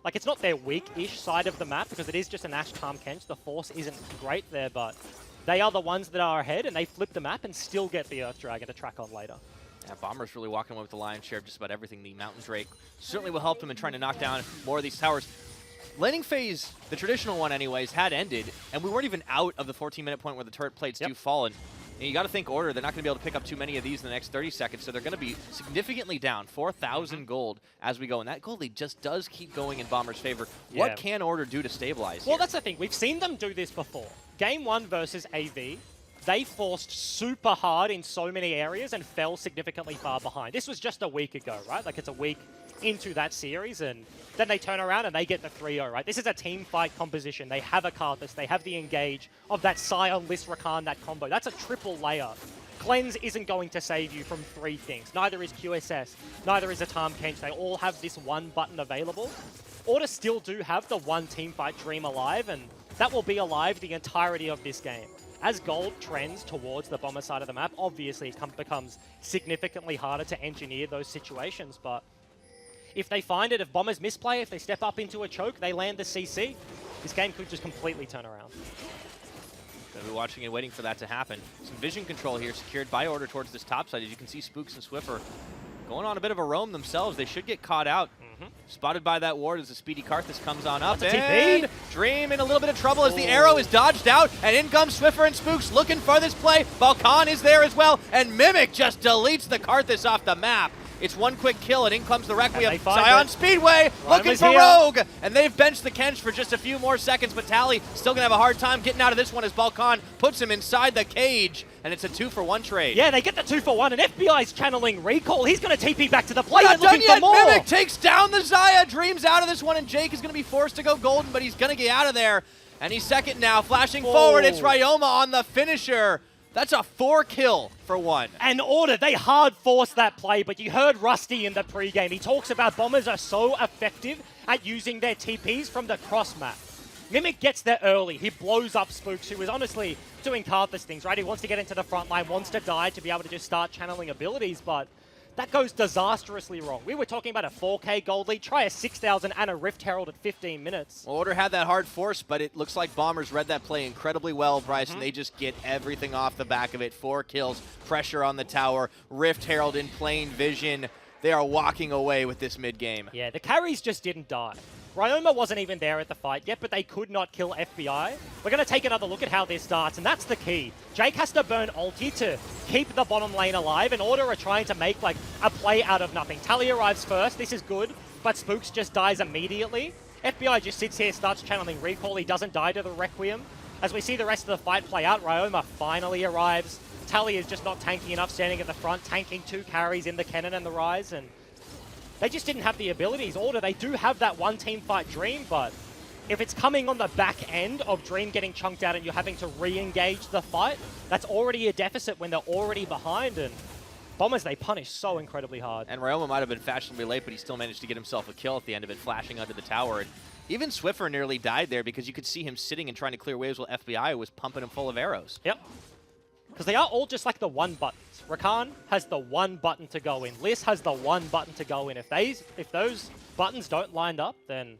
like, it's not their weak-ish side of the map, because it is just an Ashe Calm Kench. The force isn't great there, but they are the ones that are ahead, and they flip the map and still get the Earth Dragon to track on later. Yeah, Bombers really walking away with the lion's share of just about everything. The Mountain Drake certainly will help them in trying to knock down more of these towers. Laning phase, the traditional one anyways, had ended, and we weren't even out of the 14-minute point where the turret plates do fall. And you got to think Order, they're not going to be able to pick up too many of these in the next 30 seconds, so they're going to be significantly down, 4,000 gold as we go. And that gold lead just does keep going in Bombers' favor. Yeah. What can Order do to stabilize Well, here? that's the thing. We've seen them do this before. Game 1 versus AV, they forced super hard in so many areas and fell significantly far behind. This was just a week ago, right? Like, it's a week into that series, and then they turn around and they get the 3-0, right? This is a team fight composition. They have a Karthus, they have the engage of that Scion, Lys, Rakan, that combo. That's a triple layer. Cleanse isn't going to save you from 3 things. Neither is QSS, neither is a Tahm Kench. They all have this one button available. Order still do have the one team fight Dream alive, and that will be alive the entirety of this game. As gold trends towards the Bomber side of the map, obviously it becomes significantly harder to engineer those situations, but if they find it, if Bombers misplay, if they step up into a choke, they land the CC, this game could just completely turn around. Gonna be watching and waiting for that to happen. Some vision control here secured by Order towards this top side. As you can see, Spooks and Swiffer going on a bit of a roam themselves. They should get caught out. Spotted by that ward as the speedy Karthus comes on up. That's a and TP. Dream in a little bit of trouble as the arrow is dodged out, and in comes Swiffer and Spooks looking for this play. Balkan is there as well, and Mimic just deletes the Karthus off the map. It's one quick kill, and in comes the Requiem. Scion Speedway looking for Rogue, and they've benched the Kench for just a few more seconds, but Tally still going to have a hard time getting out of this one as Balkan puts him inside the cage, and it's a 2-for-1 trade. Yeah, they get the 2-for-1, and FBI's channeling Recall. He's going to TP back to the plate Not and looking done yet. for more. Mimic takes down the Xayah. Dream's out of this one, and Jake is going to be forced to go golden, but he's going to get out of there. And he's second now, flashing forward. It's Ryoma on the finisher. That's a 4-kill for 1. And Order, they hard forced that play, but you heard Rusty in the pregame. He talks about Bombers are so effective at using their TPs from the cross map. Mimic gets there early. He blows up Spooks, who is honestly doing Karthus things, right? He wants to get into the front line, wants to die to be able to just start channeling abilities, but that goes disastrously wrong. We were talking about a 4K gold lead. Try a 6,000 and a Rift Herald at 15 minutes. Well, Order had that hard force, but it looks like Bombers read that play incredibly well, Bryce, and they just get everything off the back of it. 4 kills, pressure on the tower, Rift Herald in plain vision. They are walking away with this mid-game. Yeah, the carries just didn't die. Ryoma wasn't even there at the fight yet, but they could not kill FBI. We're going to take another look at how this starts, and that's the key. Jake has to burn ulti to keep the bottom lane alive, and Order are trying to make like a play out of nothing. Tally arrives first. This is good, but Spooks just dies immediately. FBI just sits here, starts channeling Recall. He doesn't die to the Requiem. As we see the rest of the fight play out, Ryoma finally arrives. Tally is just not tanky enough, standing at the front, tanking 2 carries in the Kennen and the Rise, and they just didn't have the abilities. Order, they do have that one team fight Dream, but if it's coming on the back end of Dream getting chunked out and you're having to re-engage the fight, that's already a deficit when they're already behind, and Bombers, they punish so incredibly hard. And Ryoma might have been fashionably late, but he still managed to get himself a kill at the end of it, flashing under the tower. And even Swiffer nearly died there because you could see him sitting and trying to clear waves while FBI was pumping him full of arrows. Yep. Because they are all just like the one buttons. Rakan has the one button to go in. Liss has the one button to go in. If those buttons don't line up, then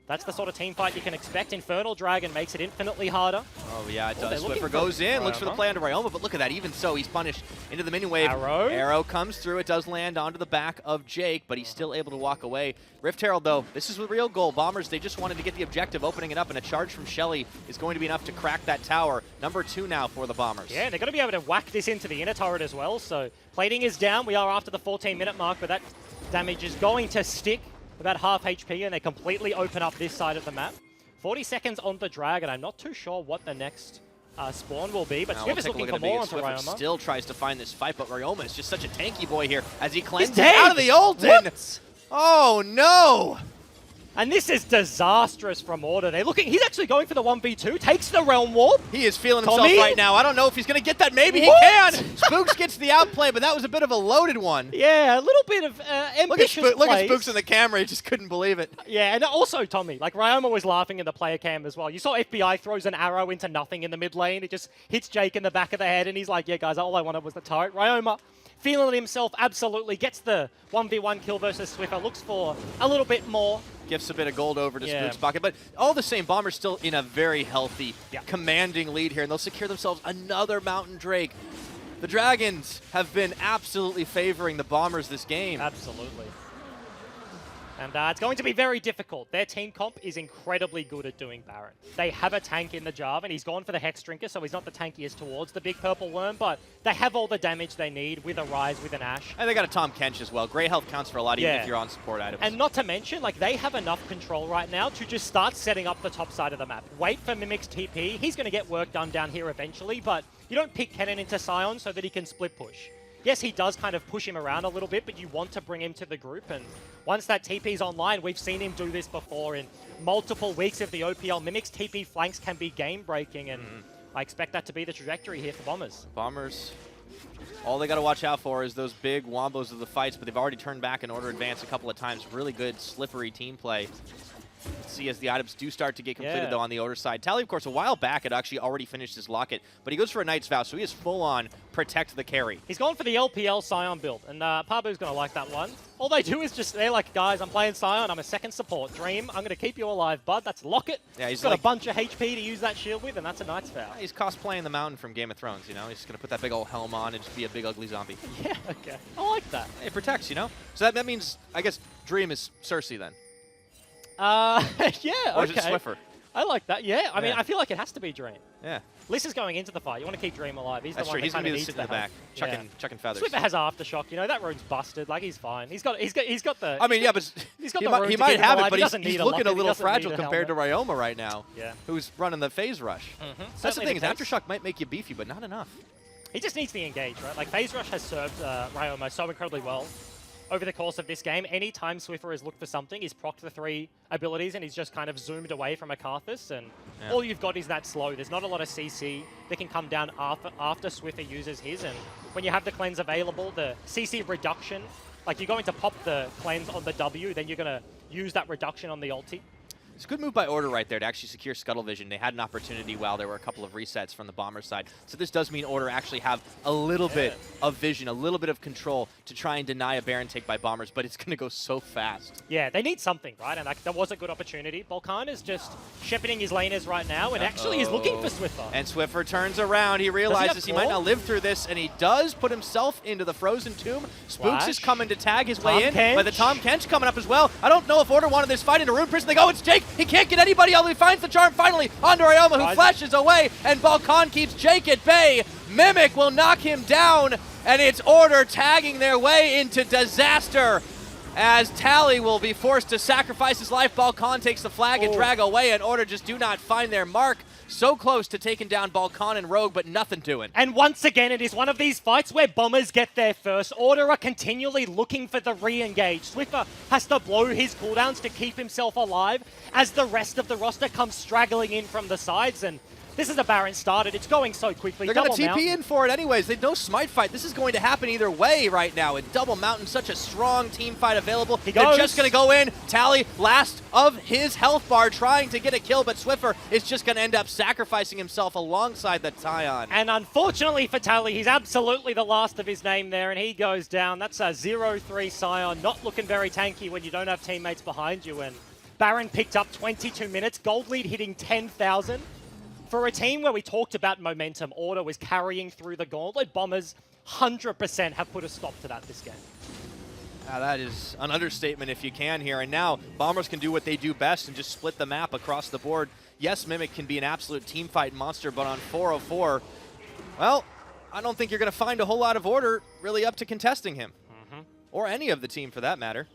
that's the sort of team fight you can expect. Infernal Dragon makes it infinitely harder. Oh, yeah, it does. Swiffer Swiffer goes in, looks for the play onto Ryoma, but look at that. Even so, he's punished into the minion wave. Arrow comes through. It does land onto the back of Jake, but he's still able to walk away. Rift Herald, though, this is the real goal. Bombers, they just wanted to get the objective, opening it up, and a charge from Shelly is going to be enough to crack that tower. Number 2 now for the Bombers. Yeah, and they're going to be able to whack this into the inner turret as well. So plating is down. We are after the 14-minute mark, but that damage is going to stick. About half HP, and they completely open up this side of the map. 40 seconds on the Dragon. I'm not too sure what the next spawn will be, but Swiffer's looking for more onto Ryoma. Still tries to find this fight, but Ryoma is just such a tanky boy here as he cleanses dead. out of the ult. What? Oh, no! And this is disastrous from Order. They're looking. He's actually going for the 1v2. Takes the Realm Warp. He is feeling himself Tommy? right now. I don't know if he's going to get that. Maybe What? he can. Spooks gets the outplay, but that was a bit of a loaded one. Yeah, a little bit of ambitious Look at plays. Spooks in the camera. He just couldn't believe it. Yeah, and also Tommy. Like, Ryoma was laughing in the player cam as well. You saw FBI throws an arrow into nothing in the mid lane. It just hits Jake in the back of the head, and he's like, yeah, guys, all I wanted was the turret. Ryoma, feeling himself, absolutely gets the 1v1 kill versus Swiffer. Looks for a little bit more. Gifts a bit of gold over to Spook's pocket. But all the same, Bombers still in a very healthy, commanding lead here, and they'll secure themselves another Mountain Drake. The Dragons have been absolutely favoring the Bombers this game. Absolutely. And it's going to be very difficult. Their team comp is incredibly good at doing Baron. They have a tank in the Jarvan. He's gone for the Hex Drinker, so he's not the tankiest towards the big purple worm, but they have all the damage they need with a Rise, with an Ashe. And they got a Tom Kench as well. Grey health counts for a lot, even if you're on support items. And not to mention, like, they have enough control right now to just start setting up the top side of the map. Wait for Mimic's TP. He's going to get work done down here eventually, but you don't pick Kennen into Sion so that he can split push. Yes, he does kind of push him around a little bit, but you want to bring him to the group. And once that TP's online, we've seen him do this before in multiple weeks of the OPL. Mimic's TP flanks can be game-breaking, and I expect that to be the trajectory here for Bombers. Bombers, all they got to watch out for is those big wombos of the fights, but they've already turned back in order advance a couple of times. Really good, slippery team play. Let's see as the items do start to get completed, though, on the Order side. Tally, of course, a while back had actually already finished his Locket, but he goes for a Knight's Vow, so he is full-on protect the carry. He's gone for the LPL Sion build, and Pabu's going to like that one. All they do is just, they're like, guys, I'm playing Sion, I'm a second support. Dream, I'm going to keep you alive, bud. That's Locket. Yeah, he's got a bunch of HP to use that shield with, and that's a Knight's Vow. He's cosplaying the Mountain from Game of Thrones, you know? He's just going to put that big old helm on and just be a big, ugly zombie. Yeah, okay. I like that. It protects, you know? So that means, I guess, Dream is Cersei then. Yeah, Or is okay. it Swiffer? I like that, yeah. I mean, I feel like it has to be Dream. Yeah. Liss is going into the fight. You want to keep Dream alive. He's That's the one true. He's that going to be needs sitting in the back, chucking feathers. Swiffer has Aftershock. You know, that rune's busted. Like, he's fine. He's got the... I mean, yeah, but he's got he the might, rune he to might keep him have it, alive. but He doesn't he's need a looking a Locket. He little doesn't need fragile a compared to helmet. Ryoma right now, who's running the phase rush. That's the Certainly thing, is case. Aftershock might make you beefy, but not enough. He just needs the engage, right? Like, Phase Rush has served Ryoma so incredibly well over the course of this game. Any time Swiffer has looked for something, he's procced the 3 abilities and he's just kind of zoomed away from a Karthus, and all you've got is that slow. There's not a lot of CC that can come down after Swiffer uses his, and when you have the cleanse available, the CC reduction, like, you're going to pop the cleanse on the W, then you're going to use that reduction on the ulti. It's a good move by Order right there to actually secure Scuttle Vision. They had an opportunity while there were a couple of resets from the Bomber side. So this does mean Order actually have a little bit of vision, a little bit of control to try and deny a Baron take by Bombers, but it's going to go so fast. Yeah, they need something, right? And that was a good opportunity. Balkan is just shepherding his laners right now and actually is looking for Swiffer. And Swiffer turns around. He realizes he might not live through this, and he does put himself into the Frozen Tomb. Spooks is coming to tag his way in, but the Tom Kench coming up as well. I don't know if Order wanted this fight into Rune Prison. They go, it's Jake. He can't get anybody else. He finds the charm finally onto Ryoma, who flashes away, and Balkan keeps Jake at bay. Mimic will knock him down, and it's Order tagging their way into disaster as Tally will be forced to sacrifice his life. Balkan takes the flag and drag away, and Order just do not find their mark. So close to taking down Balkan and Rogue, but nothing doing. And once again, it is one of these fights where Bombers get there first. Order are continually looking for the re-engage. Swiffer has to blow his cooldowns to keep himself alive as the rest of the roster comes straggling in from the sides, and this is a Baron started. It's going so quickly. They're going to TP in for it anyways. They know Smite fight. This is going to happen either way right now. And Double Mountain, such a strong team fight available. They're just going to go in. Tally, last of his health bar, trying to get a kill, but Swiffer is just going to end up sacrificing himself alongside the Tyon. And unfortunately for Tally, he's absolutely the last of his name there, and he goes down. That's a 0-3 Scion, not looking very tanky when you don't have teammates behind you. And Baron picked up 22 minutes, gold lead hitting 10,000. For a team where we talked about momentum, Order was carrying through the gauntlet, Bombers 100% have put a stop to that this game. Now that is an understatement if you can here. And now Bombers can do what they do best and just split the map across the board. Yes, Mimic can be an absolute team fight monster, but on 404, well, I don't think you're going to find a whole lot of Order really up to contesting him. Or any of the team for that matter.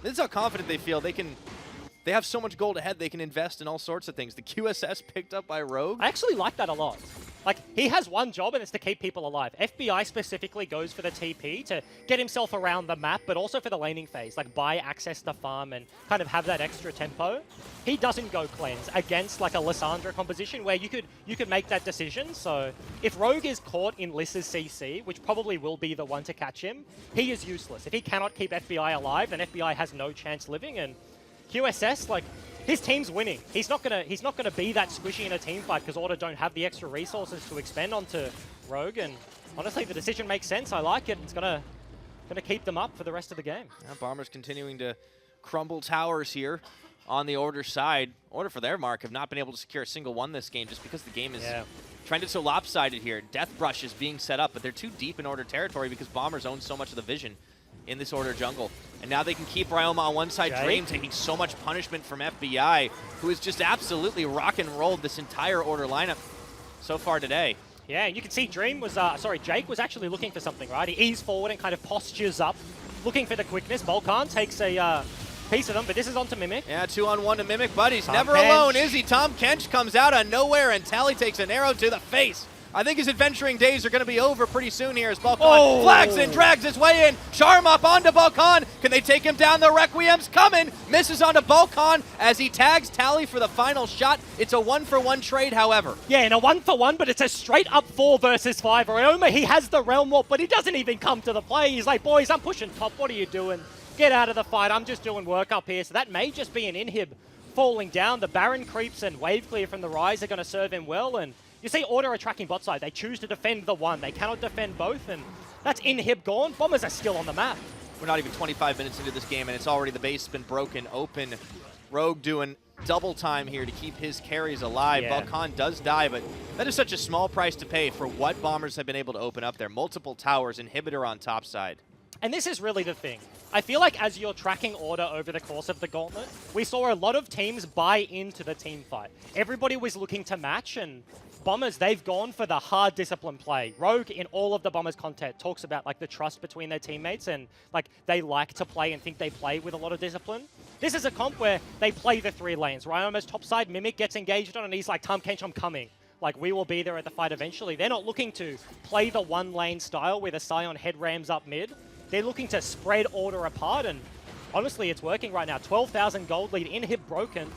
This is how confident they feel. They have so much gold ahead, they can invest in all sorts of things. The QSS picked up by Rogue. I actually like that a lot. Like, he has one job, and it's to keep people alive. FBI specifically goes for the TP to get himself around the map, but also for the laning phase, like buy access to farm and kind of have that extra tempo. He doesn't go cleanse against like a Lissandra composition where you could make that decision. So if Rogue is caught in Liss's CC, which probably will be the one to catch him, he is useless. If he cannot keep FBI alive, then FBI has no chance living. And QSS, like, his team's winning. He's not gonna be that squishy in a team fight because Order don't have the extra resources to expend onto Rogue. And honestly, the decision makes sense. I like it. It's gonna keep them up for the rest of the game. Yeah, Bombers continuing to crumble towers here on the Order side. Order, for their mark, have not been able to secure a single one this game just because the game is trended so lopsided here. Death Brush is being set up, but they're too deep in Order territory because Bombers own so much of the vision in this Order jungle. And now they can keep Ryoma on one side. Dream taking so much punishment from FBI, who has just absolutely rock and rolled this entire Order lineup so far today. Yeah, and you can see Dream was, Jake was actually looking for something, right? He eased forward and kind of postures up, looking for the quickness. Balkan takes a piece of them, but this is onto Mimic. Yeah, 2-on-1 to Mimic, but he's never alone, is he? Tom Kench comes out of nowhere, and Tally takes an arrow to the face. I think his adventuring days are going to be over pretty soon here as Balkan flags and drags his way in. Charm up onto Balkan. Can they take him down? The Requiem's coming. Misses onto Balkan as he tags Tally for the final shot. It's a 1-for-1 trade, however. Yeah, and a 1-for-1, but it's a straight up 4 versus 5. Ryoma, he has the Realm Warp, but he doesn't even come to the play. He's like, boys, I'm pushing top. What are you doing? Get out of the fight. I'm just doing work up here. So that may just be an inhib falling down. The Baron creeps and wave clear from the Rise are going to serve him well. And you see Order are tracking bot side. They choose to defend the one. They cannot defend both, and that's inhib gone. Bombers are still on the map. We're not even 25 minutes into this game, and it's already the base been broken open. Rogue doing double time here to keep his carries alive. Yeah. Balkan does die, but that is such a small price to pay for what Bombers have been able to open up there. Multiple towers, inhibitor on top side. And this is really the thing. I feel like as you're tracking Order over the course of the gauntlet, we saw a lot of teams buy into the team fight. Everybody was looking to match, and Bombers, they've gone for the hard discipline play. Rogue, in all of the Bombers content, talks about like the trust between their teammates and like they like to play and think they play with a lot of discipline. This is a comp where they play the 3 lanes. Ryoma's top side, Mimic gets engaged on, and he's like, Tom Kench, I'm coming. Like, we will be there at the fight eventually. They're not looking to play the 1-lane style where the Scion head rams up mid. They're looking to spread Order apart, and honestly, it's working right now. 12,000 gold lead, inhib broken.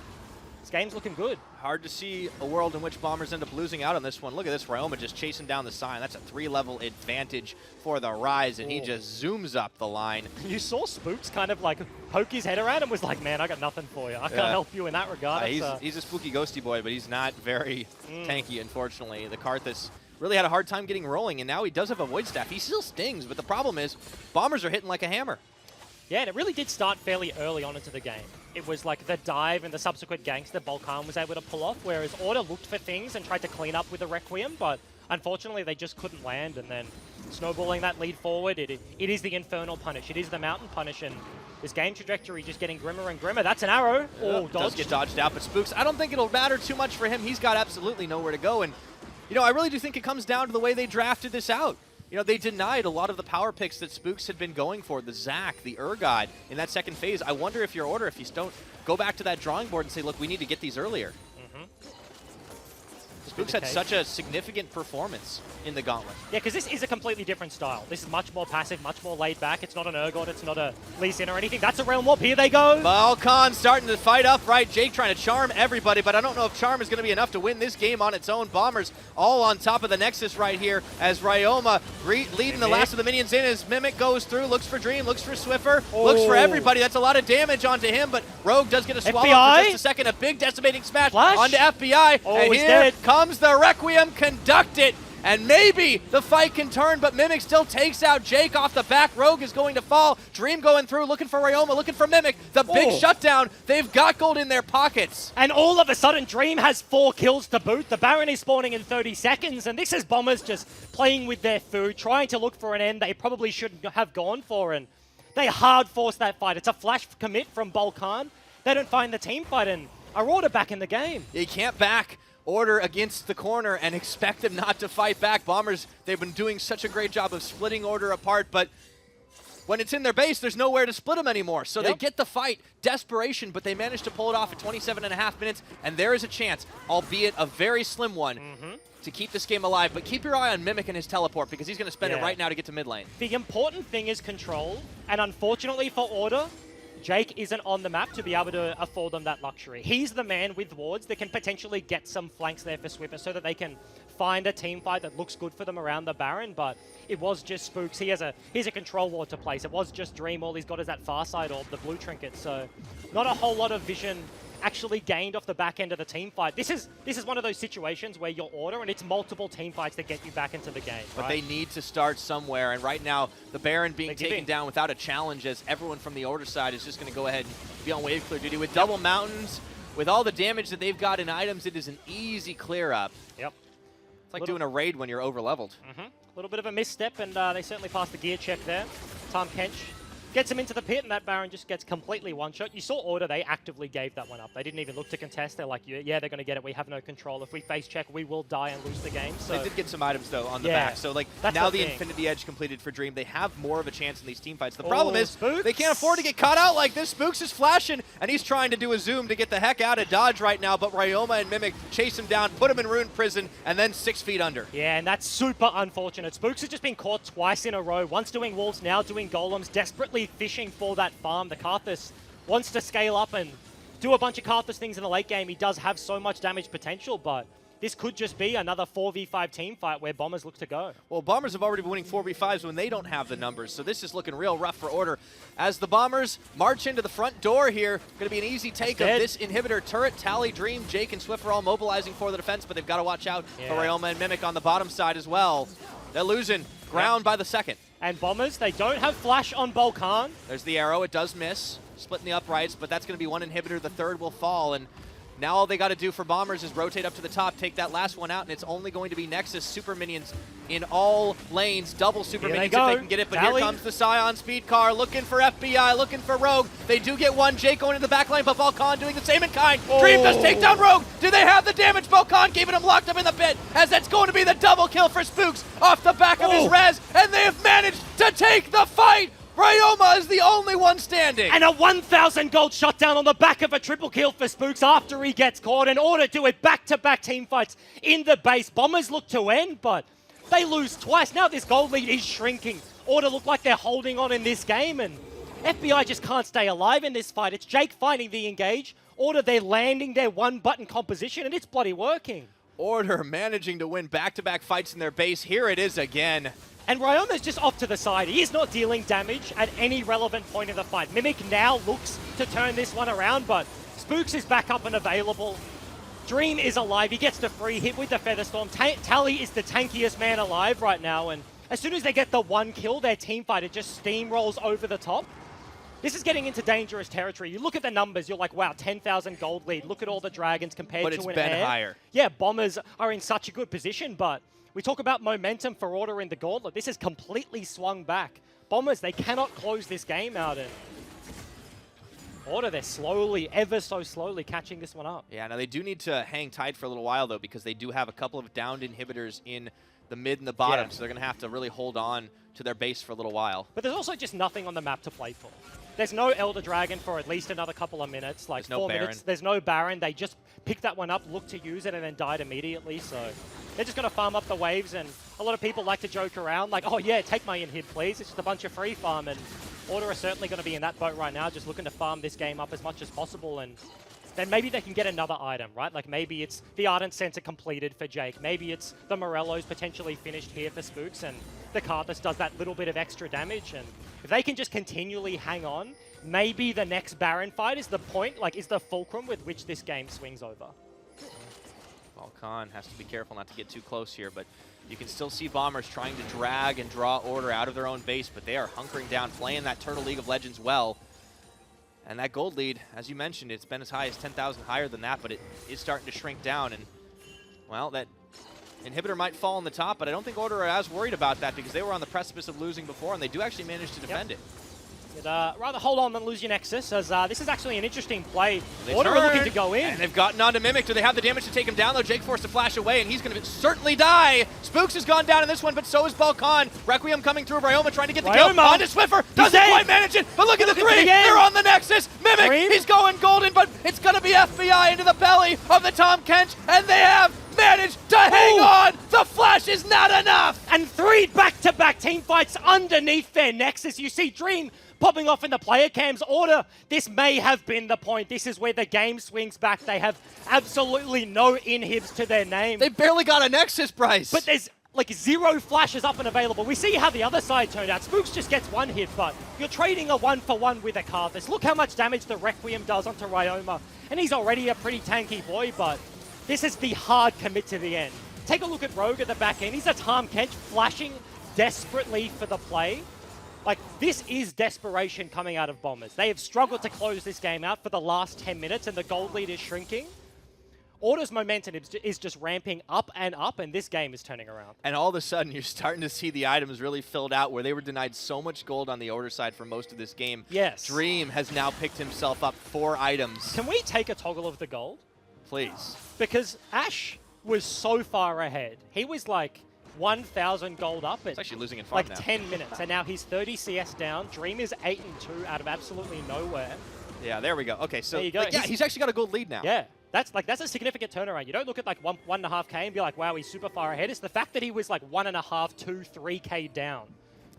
This game's looking good. Hard to see a world in which Bombers end up losing out on this one. Look at this, Ryoma just chasing down the sign. That's a 3-level advantage for the Rise, and he just zooms up the line. You saw Spooks kind of like poke his head around and was like, man, I got nothing for you. I can't help you in that regard. He's a spooky ghosty boy, but he's not very tanky, unfortunately. The Karthus really had a hard time getting rolling, and now he does have a Void Staff. He still stings, but the problem is Bombers are hitting like a hammer. Yeah, and it really did start fairly early on into the game. It was like the dive and the subsequent ganks that Balkan was able to pull off, whereas Order looked for things and tried to clean up with the Requiem, but unfortunately they just couldn't land, and then snowballing that lead forward, it is the Infernal Punish, it is the Mountain Punish, and this game trajectory just getting grimmer and grimmer. That's an arrow. Oh, dodged. Does get dodged out, but Spooks, I don't think it'll matter too much for him. He's got absolutely nowhere to go, and you know, I really do think it comes down to the way they drafted this out. You know, they denied a lot of the power picks that Spooks had been going for, the Zac, the Urgot, in that second phase. I wonder if your Order, if you don't go back to that drawing board and say, look, we need to get these earlier. Spooks had such a significant performance in the Gauntlet. Yeah, because this is a completely different style. This is much more passive, much more laid back. It's not an Urgot, it's not a Lee Sin or anything. That's a Realm Warp. Here they go. Balkan starting to fight up, right? Jake trying to charm everybody, but I don't know if charm is going to be enough to win this game on its own. Bombers all on top of the Nexus right here as Ryoma leading the last of the minions in as Mimic goes through, looks for Dream, looks for Swiffer, looks for everybody. That's a lot of damage onto him, but Rogue does get a swallow for just a second. A big decimating smash onto FBI. And here comes the Requiem, conduct it. And maybe the fight can turn, but Mimic still takes out Jake off the back. Rogue is going to fall. Dream going through, looking for Ryoma, looking for Mimic. The big shutdown. They've got gold in their pockets. And all of a sudden, Dream has 4 kills to boot. The Baron is spawning in 30 seconds, and this is Bombers just playing with their food, trying to look for an end they probably shouldn't have gone for, and they hard force that fight. It's a flash commit from Balkan. They don't find the team fight, and are Order back in the game. You can't back Order against the corner and expect them not to fight back. Bombers, they've been doing such a great job of splitting Order apart, but when it's in their base, there's nowhere to split them anymore. So they get the fight, desperation, but they managed to pull it off at 27.5 minutes, and there is a chance, albeit a very slim one, to keep this game alive. But keep your eye on Mimic and his teleport, because he's going to spend it right now to get to mid lane. The important thing is control, and unfortunately for Order, Jake isn't on the map to be able to afford them that luxury. He's the man with wards that can potentially get some flanks there for Swiffer so that they can find a team fight that looks good for them around the Baron, but it was just Spooks. He's a control ward to place. It was just Dream. All he's got is that far side orb, the blue trinket, so not a whole lot of vision actually gained off the back end of the team fight. This is one of those situations where you're Order and it's multiple team fights that get you back into the game. But they need to start somewhere, and right now the Baron being taken down without a challenge, as everyone from the Order side is just going to go ahead and be on wave clear duty. With double mountains, with all the damage that they've got in items, it is an easy clear up. Yep. It's like doing a raid when you're over leveled. A little bit of a misstep, and they certainly passed the gear check there. Tom Kench gets him into the pit, and that Baron just gets completely one-shot. You saw Order, they actively gave that one up. They didn't even look to contest. They're like, yeah, they're going to get it. We have no control. If we face check, we will die and lose the game. So they did get some items, though, on the back. So, like, now the Infinity Edge completed for Dream. They have more of a chance in these team fights. The problem is Spooks. They can't afford to get caught out like this. Spooks is flashing, and he's trying to do a zoom to get the heck out of dodge right now, but Ryoma and Mimic chase him down, put him in Rune Prison, and then 6 feet under. Yeah, and that's super unfortunate. Spooks has just been caught twice in a row. Once doing wolves, now doing golems, desperately fishing for that farm. The Karthus wants to scale up and do a bunch of Karthus things in the late game. He does have so much damage potential, but this could just be another 4v5 team fight where Bombers look to go. Well, Bombers have already been winning 4v5s when they don't have the numbers, so this is looking real rough for Order. As the Bombers march into the front door here, going to be an easy take of this inhibitor turret. Tally, Dream, Jake, and Swift are all mobilizing for the defense, but they've got to watch out for Ryoma and Mimic on the bottom side as well. They're losing ground by the second. And Bombers, they don't have flash on Balkan. There's the arrow. It does miss. Splitting the uprights, but that's going to be one inhibitor. The third will fall, and now all they got to do for Bombers is rotate up to the top, take that last one out, and it's only going to be Nexus super minions in all lanes. Double super minions if they can get it, but here comes the Scion speed car, looking for FBI, looking for Rogue. They do get one. Jake going into the back line, but Balkan doing the same in kind. Dream does take down Rogue. Do they have the damage? Balkan keeping him locked up in the pit, as that's going to be the double kill for Spooks off the back of his res, and they have managed to take the fight. Ryoma is the only one standing. And a 1,000 gold shutdown on the back of a triple kill for Spooks after he gets caught. In order to do it back-to-back team fights in the base. Bombers look to end, but they lose twice. Now this gold lead is shrinking. Order look like they're holding on in this game, and FBI just can't stay alive in this fight. It's Jake finding the engage. Order, they're landing their one-button composition, and it's bloody working. Order managing to win back-to-back fights in their base. Here it is again. And Ryoma's just off to the side. He is not dealing damage at any relevant point in the fight. Mimic now looks to turn this one around, but Spooks is back up and available. Dream is alive. He gets the free hit with the Featherstorm. Tally is the tankiest man alive right now, and as soon as they get the one kill, their teamfighter just steamrolls over the top. This is getting into dangerous territory. You look at the numbers, you're like, wow, 10,000 gold lead. Look at all the dragons compared to an air. But it's been higher. Yeah, Bombers are in such a good position, but we talk about momentum for Order in the gauntlet. This has completely swung back. Bombers, they cannot close this game out. And Order, they're slowly, ever so slowly catching this one up. Yeah, now they do need to hang tight for a little while, though, because they do have a couple of downed inhibitors in the mid and the bottom, Yeah. so they're going to have to really hold on to their base for a little while. But there's also just nothing on the map to play for. There's no Elder Dragon for at least another couple of minutes, like There's no 4 Baron. minutes. There's no Baron. They just picked that one up, looked to use it, and then died immediately. So they're just going to farm up the waves, and a lot of people like to joke around, like, oh yeah, take my inhib, please. It's just a bunch of free farm, and Order are certainly going to be in that boat right now, just looking to farm this game up as much as possible, and then maybe they can get another item, right? Like maybe it's the Ardent Sensor completed for Jake. Maybe it's the Morellos potentially finished here for Spooks, and the Karthus does that little bit of extra damage. And if they can just continually hang on, maybe the next Baron fight is the point, like is the fulcrum with which this game swings over. Volcan has to be careful not to get too close here, but you can still see Bombers trying to drag and draw Order out of their own base, but they are hunkering down, playing that Turtle League of Legends well. And that gold lead, as you mentioned, it's been as high as 10,000 higher than that, but it is starting to shrink down. And, well, that inhibitor might fall on the top, but I don't think Order are as worried about that because they were on the precipice of losing before, and they do actually manage to defend it. You'd rather hold on than lose your Nexus, as this is actually an interesting play. They Order are turn, looking to go in. And they've gotten onto Mimic. Do they have the damage to take him down, though? Jake forced to flash away, and he's going to certainly die. Spooks has gone down in this one, but so is Balkan. Requiem coming through. Ryoma trying to get the kill. Ryoma. Onto Swiffer. Doesn't dead. quite manage it, but look at the Look at three. the end. They're on the Nexus. Mimic, Dream. he's going golden, but it's going to be FBI into the belly of the Tom Kench, and they have managed to hang on. The flash is not enough. And 3 back-to-back team fights underneath their Nexus. You see Dream popping off in the player cams. Order, this may have been the point. This is where the game swings back. They have absolutely no inhibs to their name. They barely got a Nexus, Bryce. But there's like 0 flashes up and available. We see how the other side turned out. Spooks just gets 1 hit, but you're trading a 1-for-1 with a Karthus. Look how much damage the Requiem does onto Ryoma. And he's already a pretty tanky boy, but this is the hard commit to the end. Take a look at Rogue at the back end. He's a Tom Kench flashing desperately for the play. Like, this is desperation coming out of Bombers. They have struggled to close this game out for the last 10 minutes, and the gold lead is shrinking. Order's momentum is just ramping up, and this game is turning around. And all of a sudden, you're starting to see the items really filled out where they were denied so much gold on the Order side for most of this game. Yes. Dream has now picked himself up 4 items. Can we take a toggle of the gold? Please. Because Ash was so far ahead. He was like 1,000 gold up at He's actually losing in farm like now. 10 minutes, and now he's 30 CS down. Dream is 8-2 out of absolutely nowhere. Yeah, there we go. Okay, so There you go. like, yeah, he's actually got a gold lead now. Yeah, that's a significant turnaround. You don't look at like 1.5K and be like, wow, he's super far ahead. It's the fact that he was like 1.5, 2, 3K down,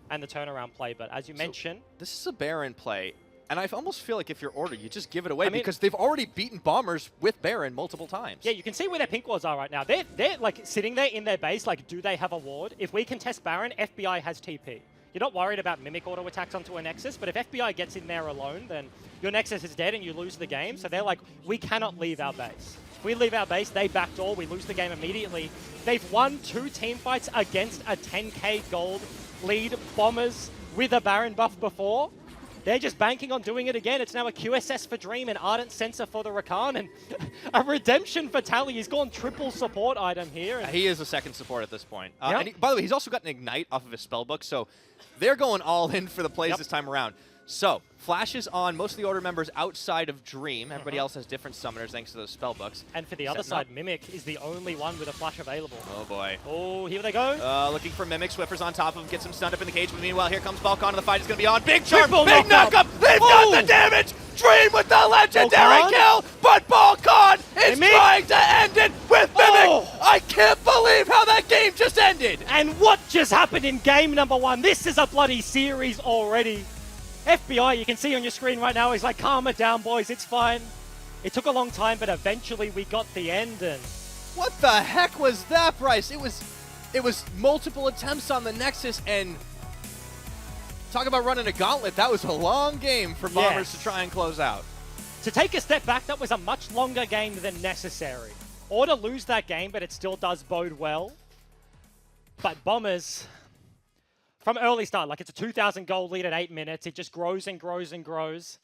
and the turnaround play. But as you mentioned, This is a Baron play, and I almost feel like if you're Order, you just give it away I mean- because they've already beaten Bombers with Baron multiple times. yeah, you can see where their pink wards are right now. They're like sitting there in their base, like, do they have a ward? If we contest Baron, FBI has TP. You're not worried about Mimic auto attacks onto a Nexus, but if FBI gets in there alone, then your Nexus is dead and you lose the game. So they're like, we cannot leave our base. If we leave our base, they backdoor, we lose the game immediately. They've won 2 team fights against a 10k gold lead Bombers with a Baron buff before. They're just banking on doing it again. It's now a QSS for Dream, an Ardent Sensor for the Rakan, and a Redemption for Tally. He's gone triple support item here. And He is a second support at this point. Yep. And by the way, he's also got an Ignite off of his spellbook, so they're going all in for the plays Yep. this time around. So, flashes on most of the Order members outside of Dream. Everybody else has different summoners thanks to those spellbooks. And for the other Setting up. side, Mimic is the only one with a flash available. Oh boy. Oh, here they go. Looking for Mimic. Swiffer's on top of him, gets him stunned up in the cage. But meanwhile, here comes Balkan, and the fight is going to be on. Big charm, Triple big knockup. knockup. They've Oh. got the damage. Dream with the legendary Balkan? kill, but Balkan is Mimic? trying to end it with Mimic. Oh. I can't believe how that game just ended. And what just happened in game number 1? This is a bloody series already. FBI, you can see on your screen right now, he's like, calm it down, boys, it's fine. It took a long time, but eventually we got the end. And What the heck was that, Bryce? It was multiple attempts on the Nexus, and talk about running a gauntlet. That was a long game for Bombers to try and close out. to take a step back, that was a much longer game than necessary. Order lose that game, but it still does bode well. But Bombers, from early start, like it's a 2,000 goal lead at 8 minutes. It just grows and grows and grows.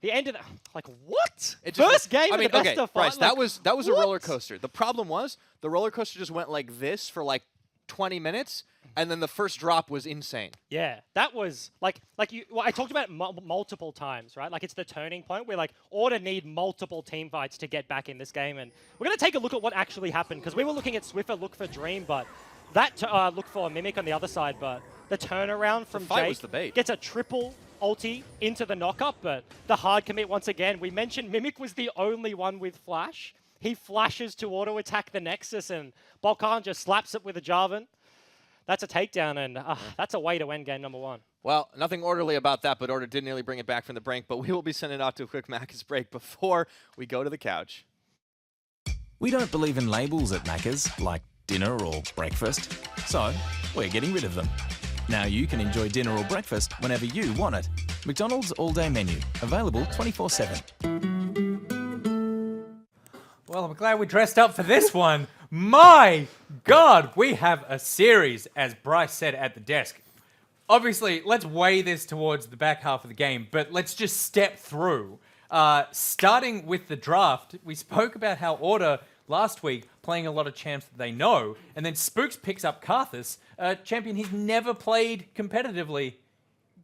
The end of the, like, what? First game of the best of five? Bryce, that was a roller coaster. The problem was the roller coaster just went like this for like 20 minutes, and then the first drop was insane. Yeah, that was like you. Well, I talked about it multiple times, right? Like it's the turning point where like Order need multiple team fights to get back in this game, and we're gonna take a look at what actually happened because we were looking at Swiffer look for Dream, but that look for Mimic on the other side, but the turnaround from fight Jake was the bait. Gets a triple ulti into the knock-up, but the hard commit once again. We mentioned Mimic was the only one with flash. He flashes to auto-attack the Nexus, and Balkan just slaps it with a Jarvan. That's a takedown, and that's a way to end game number one. Well, nothing orderly about that, but Order did nearly bring it back from the brink, but we will be sending it off to a quick Macca's break before we go to the couch. We don't believe in labels at Macca's, like dinner or breakfast, so we're getting rid of them. Now you can enjoy dinner or breakfast whenever you want it. McDonald's all-day menu, available 24/7. Well, I'm glad we dressed up for this one. My God, we have a series, as Bryce said at the desk. Obviously, let's weigh this towards the back half of the game, but let's just step through. Starting with the draft, we spoke about how Order last week playing a lot of champs that they know, and then Spooks picks up Karthus, a champion he's never played competitively.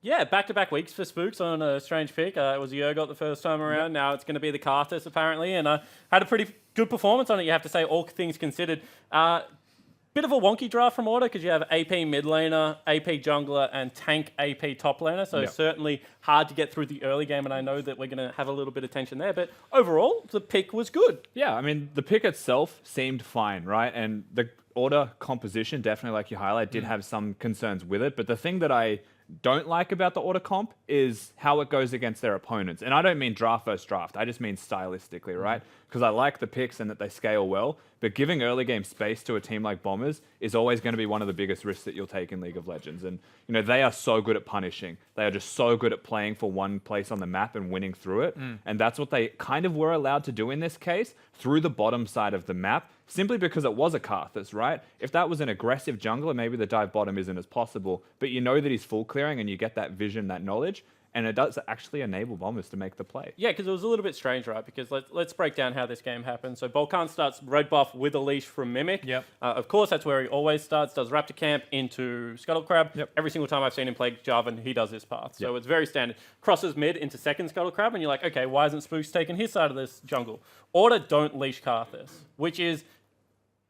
Yeah, back-to-back weeks for Spooks on a strange pick. It was Yurgot the first time around. Now it's going to be the Karthus, apparently, and had a pretty good performance on it, you have to say, all things considered. Bit of a wonky draft from Order because you have AP mid laner, AP jungler, and tank AP top laner, so certainly hard to get through the early game, and I know that we're going to have a little bit of tension there, but overall, the pick was good. Yeah, I mean, the pick itself seemed fine, right? And the Order composition, definitely like you highlight, did have some concerns with it, but the thing that I don't like about the Order comp is how it goes against their opponents. And I don't mean draft versus draft. I just mean stylistically, right? Because I like the picks and that they scale well, but giving early game space to a team like Bombers is always going to be one of the biggest risks that you'll take in League of Legends. And, you know, they are so good at punishing. They are just so good at playing for one place on the map and winning through it. And that's what they kind of were allowed to do in this case, through the bottom side of the map, simply because it was a Karthus, right? If that was an aggressive jungler, maybe the dive bottom isn't as possible, but you know that he's full clearing and you get that vision, that knowledge, and it does actually enable Bombers to make the play. Yeah, because it was a little bit strange, right? Because let's break down how this game happened. So Balkan starts red buff with a leash from Mimic. Yep. Of course, that's where he always starts. Does Raptor Camp into Scuttle Crab. Yep. Every single time I've seen him play Jarvan, he does this path. So it's very standard. Crosses mid into second Scuttle Crab, and you're like, okay, why isn't Spooks taking his side of this jungle? Order don't leash Karthus, which is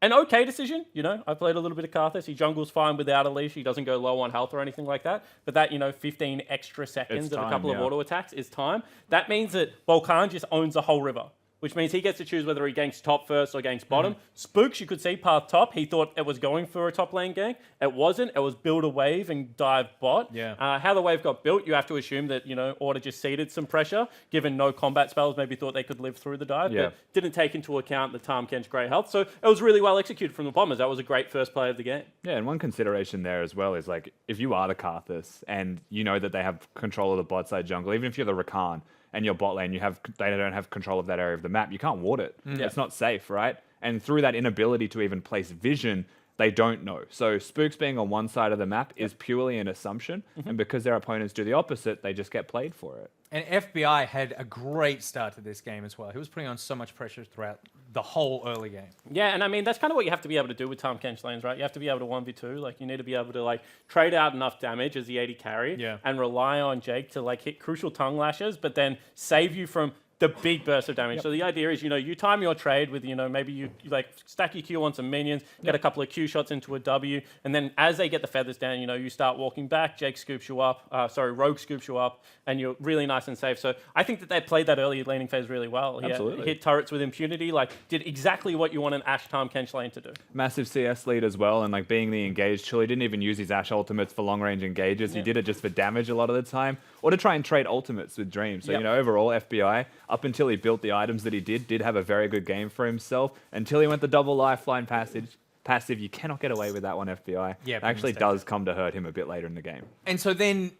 an okay decision, you know. I played a little bit of Karthus. He jungles fine without a leash. He doesn't go low on health or anything like that. But that, 15 extra seconds of a couple of auto attacks is time. That means that Balkan just owns the whole river, which means he gets to choose whether he ganks top first or ganks bottom. Spooks, you could see path top. He thought it was going for a top lane gank. It wasn't. It was build a wave and dive bot. Yeah. How the wave got built, you have to assume that, Order just ceded some pressure, given no combat spells, maybe thought they could live through the dive, but didn't take into account the Tahm Kench great health. So it was really well executed from the Bombers. That was a great first play of the game. Yeah, and one consideration there as well is, like, if you are the Karthus and you know that they have control of the bot side jungle, even if you're the Rakan, and your bot lane, they don't have control of that area of the map, you can't ward it. It's not safe, right? And through that inability to even place vision, they don't know. So Spooks being on one side of the map is purely an assumption, and because their opponents do the opposite, they just get played for it. And FBI had a great start to this game as well. He was putting on so much pressure throughout the whole early game. Yeah, and I mean, that's kind of what you have to be able to do with Tahm Kench lanes, right? You have to be able to 1v2. Like, you need to be able to, like, trade out enough damage as the AD carry and rely on Jake to, like, hit crucial tongue lashes, but then save you from the big burst of damage. So the idea is, you time your trade with, maybe you like stack your Q on some minions, get a couple of Q shots into a W, and then as they get the feathers down, you start walking back, Jake scoops you up, Rogue scoops you up, and you're really nice and safe. So I think that they played that early laning phase really well. Absolutely. Hit turrets with impunity, like did exactly what you want an Ashe Tahm Kench lane to do. Massive CS lead as well, and like being the engaged Chili didn't even use his Ashe ultimates for long range engages. He did it just for damage a lot of the time, or to try and trade ultimates with Dream. So, overall, FBI, up until he built the items that he did have a very good game for himself. Until he went the double lifeline passive, you cannot get away with that one, FBI. Yeah, it actually does come to hurt him a bit later in the game. And so then,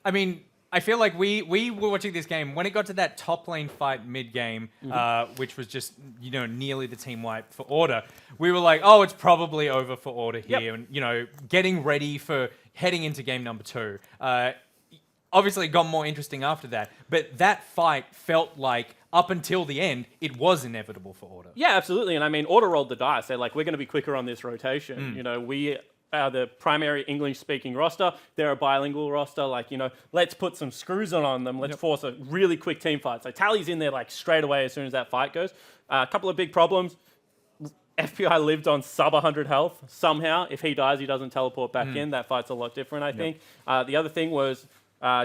I mean, I feel like we were watching this game when it got to that top lane fight mid game, which was just nearly the team wipe for Order. We were like, oh, it's probably over for Order here, and getting ready for heading into game number 2. Obviously, it got more interesting after that, but that fight felt like up until the end, it was inevitable for Order. Yeah, absolutely. And I mean, Order rolled the dice. They're like, we're going to be quicker on this rotation. We are the primary English-speaking roster. They're a bilingual roster. Like, let's put some screws on them. Let's force a really quick team fight. So Tally's in there like straight away as soon as that fight goes. A couple of big problems. FBI lived on sub 100 health somehow. If he dies, he doesn't teleport back in. That fight's a lot different, I think. The other thing was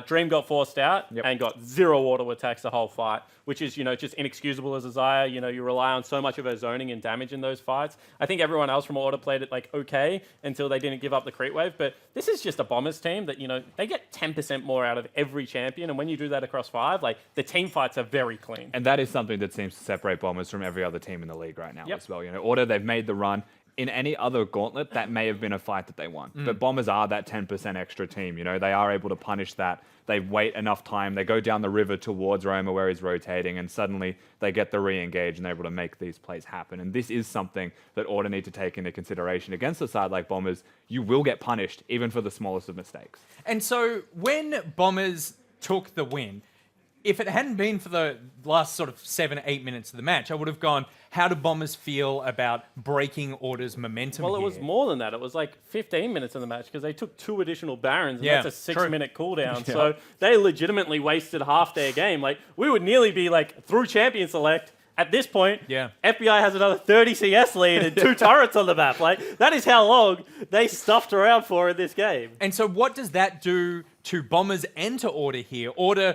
Dream got forced out and got 0 auto attacks the whole fight, which is, just inexcusable as a Xayah. You rely on so much of her zoning and damage in those fights. I think everyone else from Order played it like okay until they didn't give up the creep wave. But this is just a Bombers team that, they get 10% more out of every champion. And when you do that across 5, like the team fights are very clean. And that is something that seems to separate Bombers from every other team in the league right now as well. Order, they've made the run. In any other gauntlet, that may have been a fight that they won. But Bombers are that 10% extra team. They are able to punish that. They wait enough time. They go down the river towards Roma where he's rotating, and suddenly they get the re-engage and they're able to make these plays happen. And this is something that Order need to take into consideration. Against a side like Bombers, you will get punished, even for the smallest of mistakes. And so when Bombers took the win, if it hadn't been for the last sort of 7-8 minutes of the match, I would have gone, how do Bombers feel about breaking Order's momentum Well, here? it was more than that. It was like 15 minutes in the match because they took 2 additional Barons, and that's a 6-minute cooldown. So they legitimately wasted half their game. Like, we would nearly be like through Champion Select. At this point, FBI has another 30 CS lead and 2 turrets on the map. Like, that is how long they stuffed around for in this game. And so what does that do to Bombers and to Order here? Order,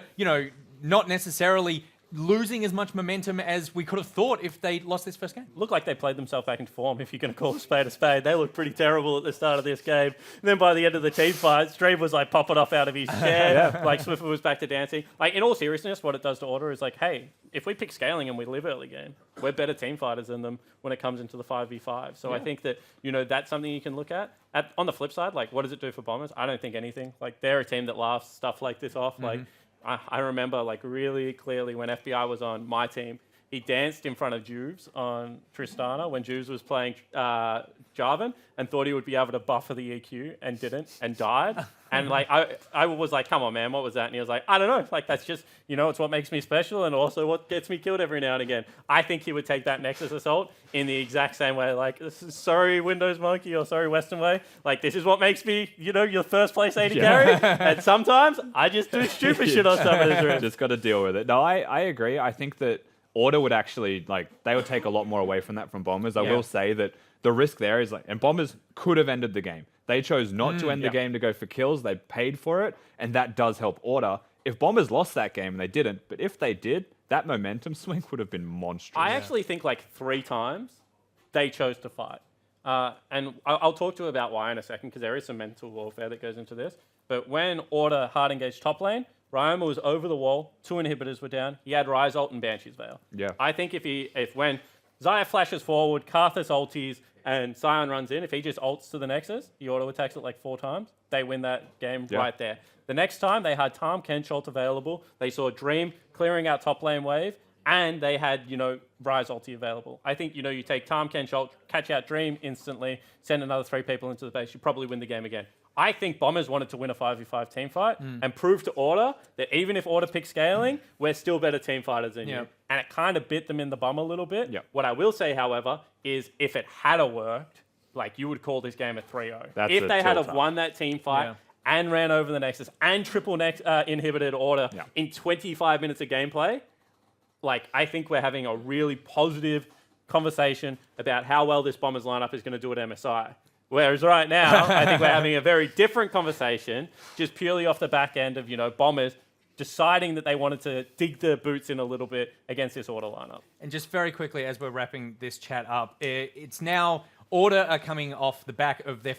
not necessarily losing as much momentum as we could have thought if they lost this first game. Looked like they played themselves back into form, if you're going to call a spade a spade. They looked pretty terrible at the start of this game. And then by the end of the team fight, Stream was like popping off out of his chair. Like Swiffer was back to dancing. Like, in all seriousness, what it does to Order is like, hey, if we pick scaling and we live early game, we're better team fighters than them when it comes into the 5v5. So I think that, that's something you can look at. On the flip side, like, what does it do for Bombers? I don't think anything. Like, they're a team that laughs stuff like this off. Like, I remember like really clearly when FBI was on my team, he danced in front of Juves on Tristana when Juves was playing Jarvan and thought he would be able to buffer the EQ and didn't and died. And like I was like, come on, man, what was that? And he was like, I don't know. Like, that's just, it's what makes me special and also what gets me killed every now and again. I think he would take that Nexus Assault in the exact same way. Like, this is, sorry, Windows Monkey, or sorry, Western Way. Like, this is what makes me, your first place AD carry. And sometimes I just do stupid shit on some of the rooms. Just got to deal with it. No, I agree. I think that Order would actually, they would take a lot more away from that from Bombers. I will say that the risk there is and Bombers could have ended the game. They chose not to end the game to go for kills. They paid for it, and that does help Order. If Bombers lost that game, and they didn't, but if they did, that momentum swing would have been monstrous. I actually think 3 times they chose to fight. And I'll talk to you about why in a second, because there is some mental warfare that goes into this. But when Order hard engaged top lane, Ryoma was over the wall, 2 inhibitors were down. He had Ryze ult and Banshee's Veil. Yeah. I think if when Xayah flashes forward, Karthus ultis, and Sion runs in, if he just ults to the Nexus, he auto attacks it 4 times, they win that game right there. The next time, they had Tahm Kench ult available. They saw Dream clearing out top lane wave, and they had, Ryze ulti available. I think, you take Tahm Kench ult, catch out Dream instantly, send another 3 people into the base, you probably win the game again. I think Bombers wanted to win a 5v5 team fight and prove to Order that even if Order picks scaling, we're still better team fighters than you. And it kind of bit them in the bum a little bit. What I will say, however, is if it had worked, you would call this game a 3-0. If they had won that team fight and ran over the Nexus and triple inhibited Order in 25 minutes of gameplay, I think we're having a really positive conversation about how well this Bombers lineup is going to do at MSI. Whereas right now, I think we're having a very different conversation, just purely off the back end of, Bombers deciding that they wanted to dig their boots in a little bit against this Order lineup. And just very quickly, as we're wrapping this chat up, it's now Order are coming off the back of their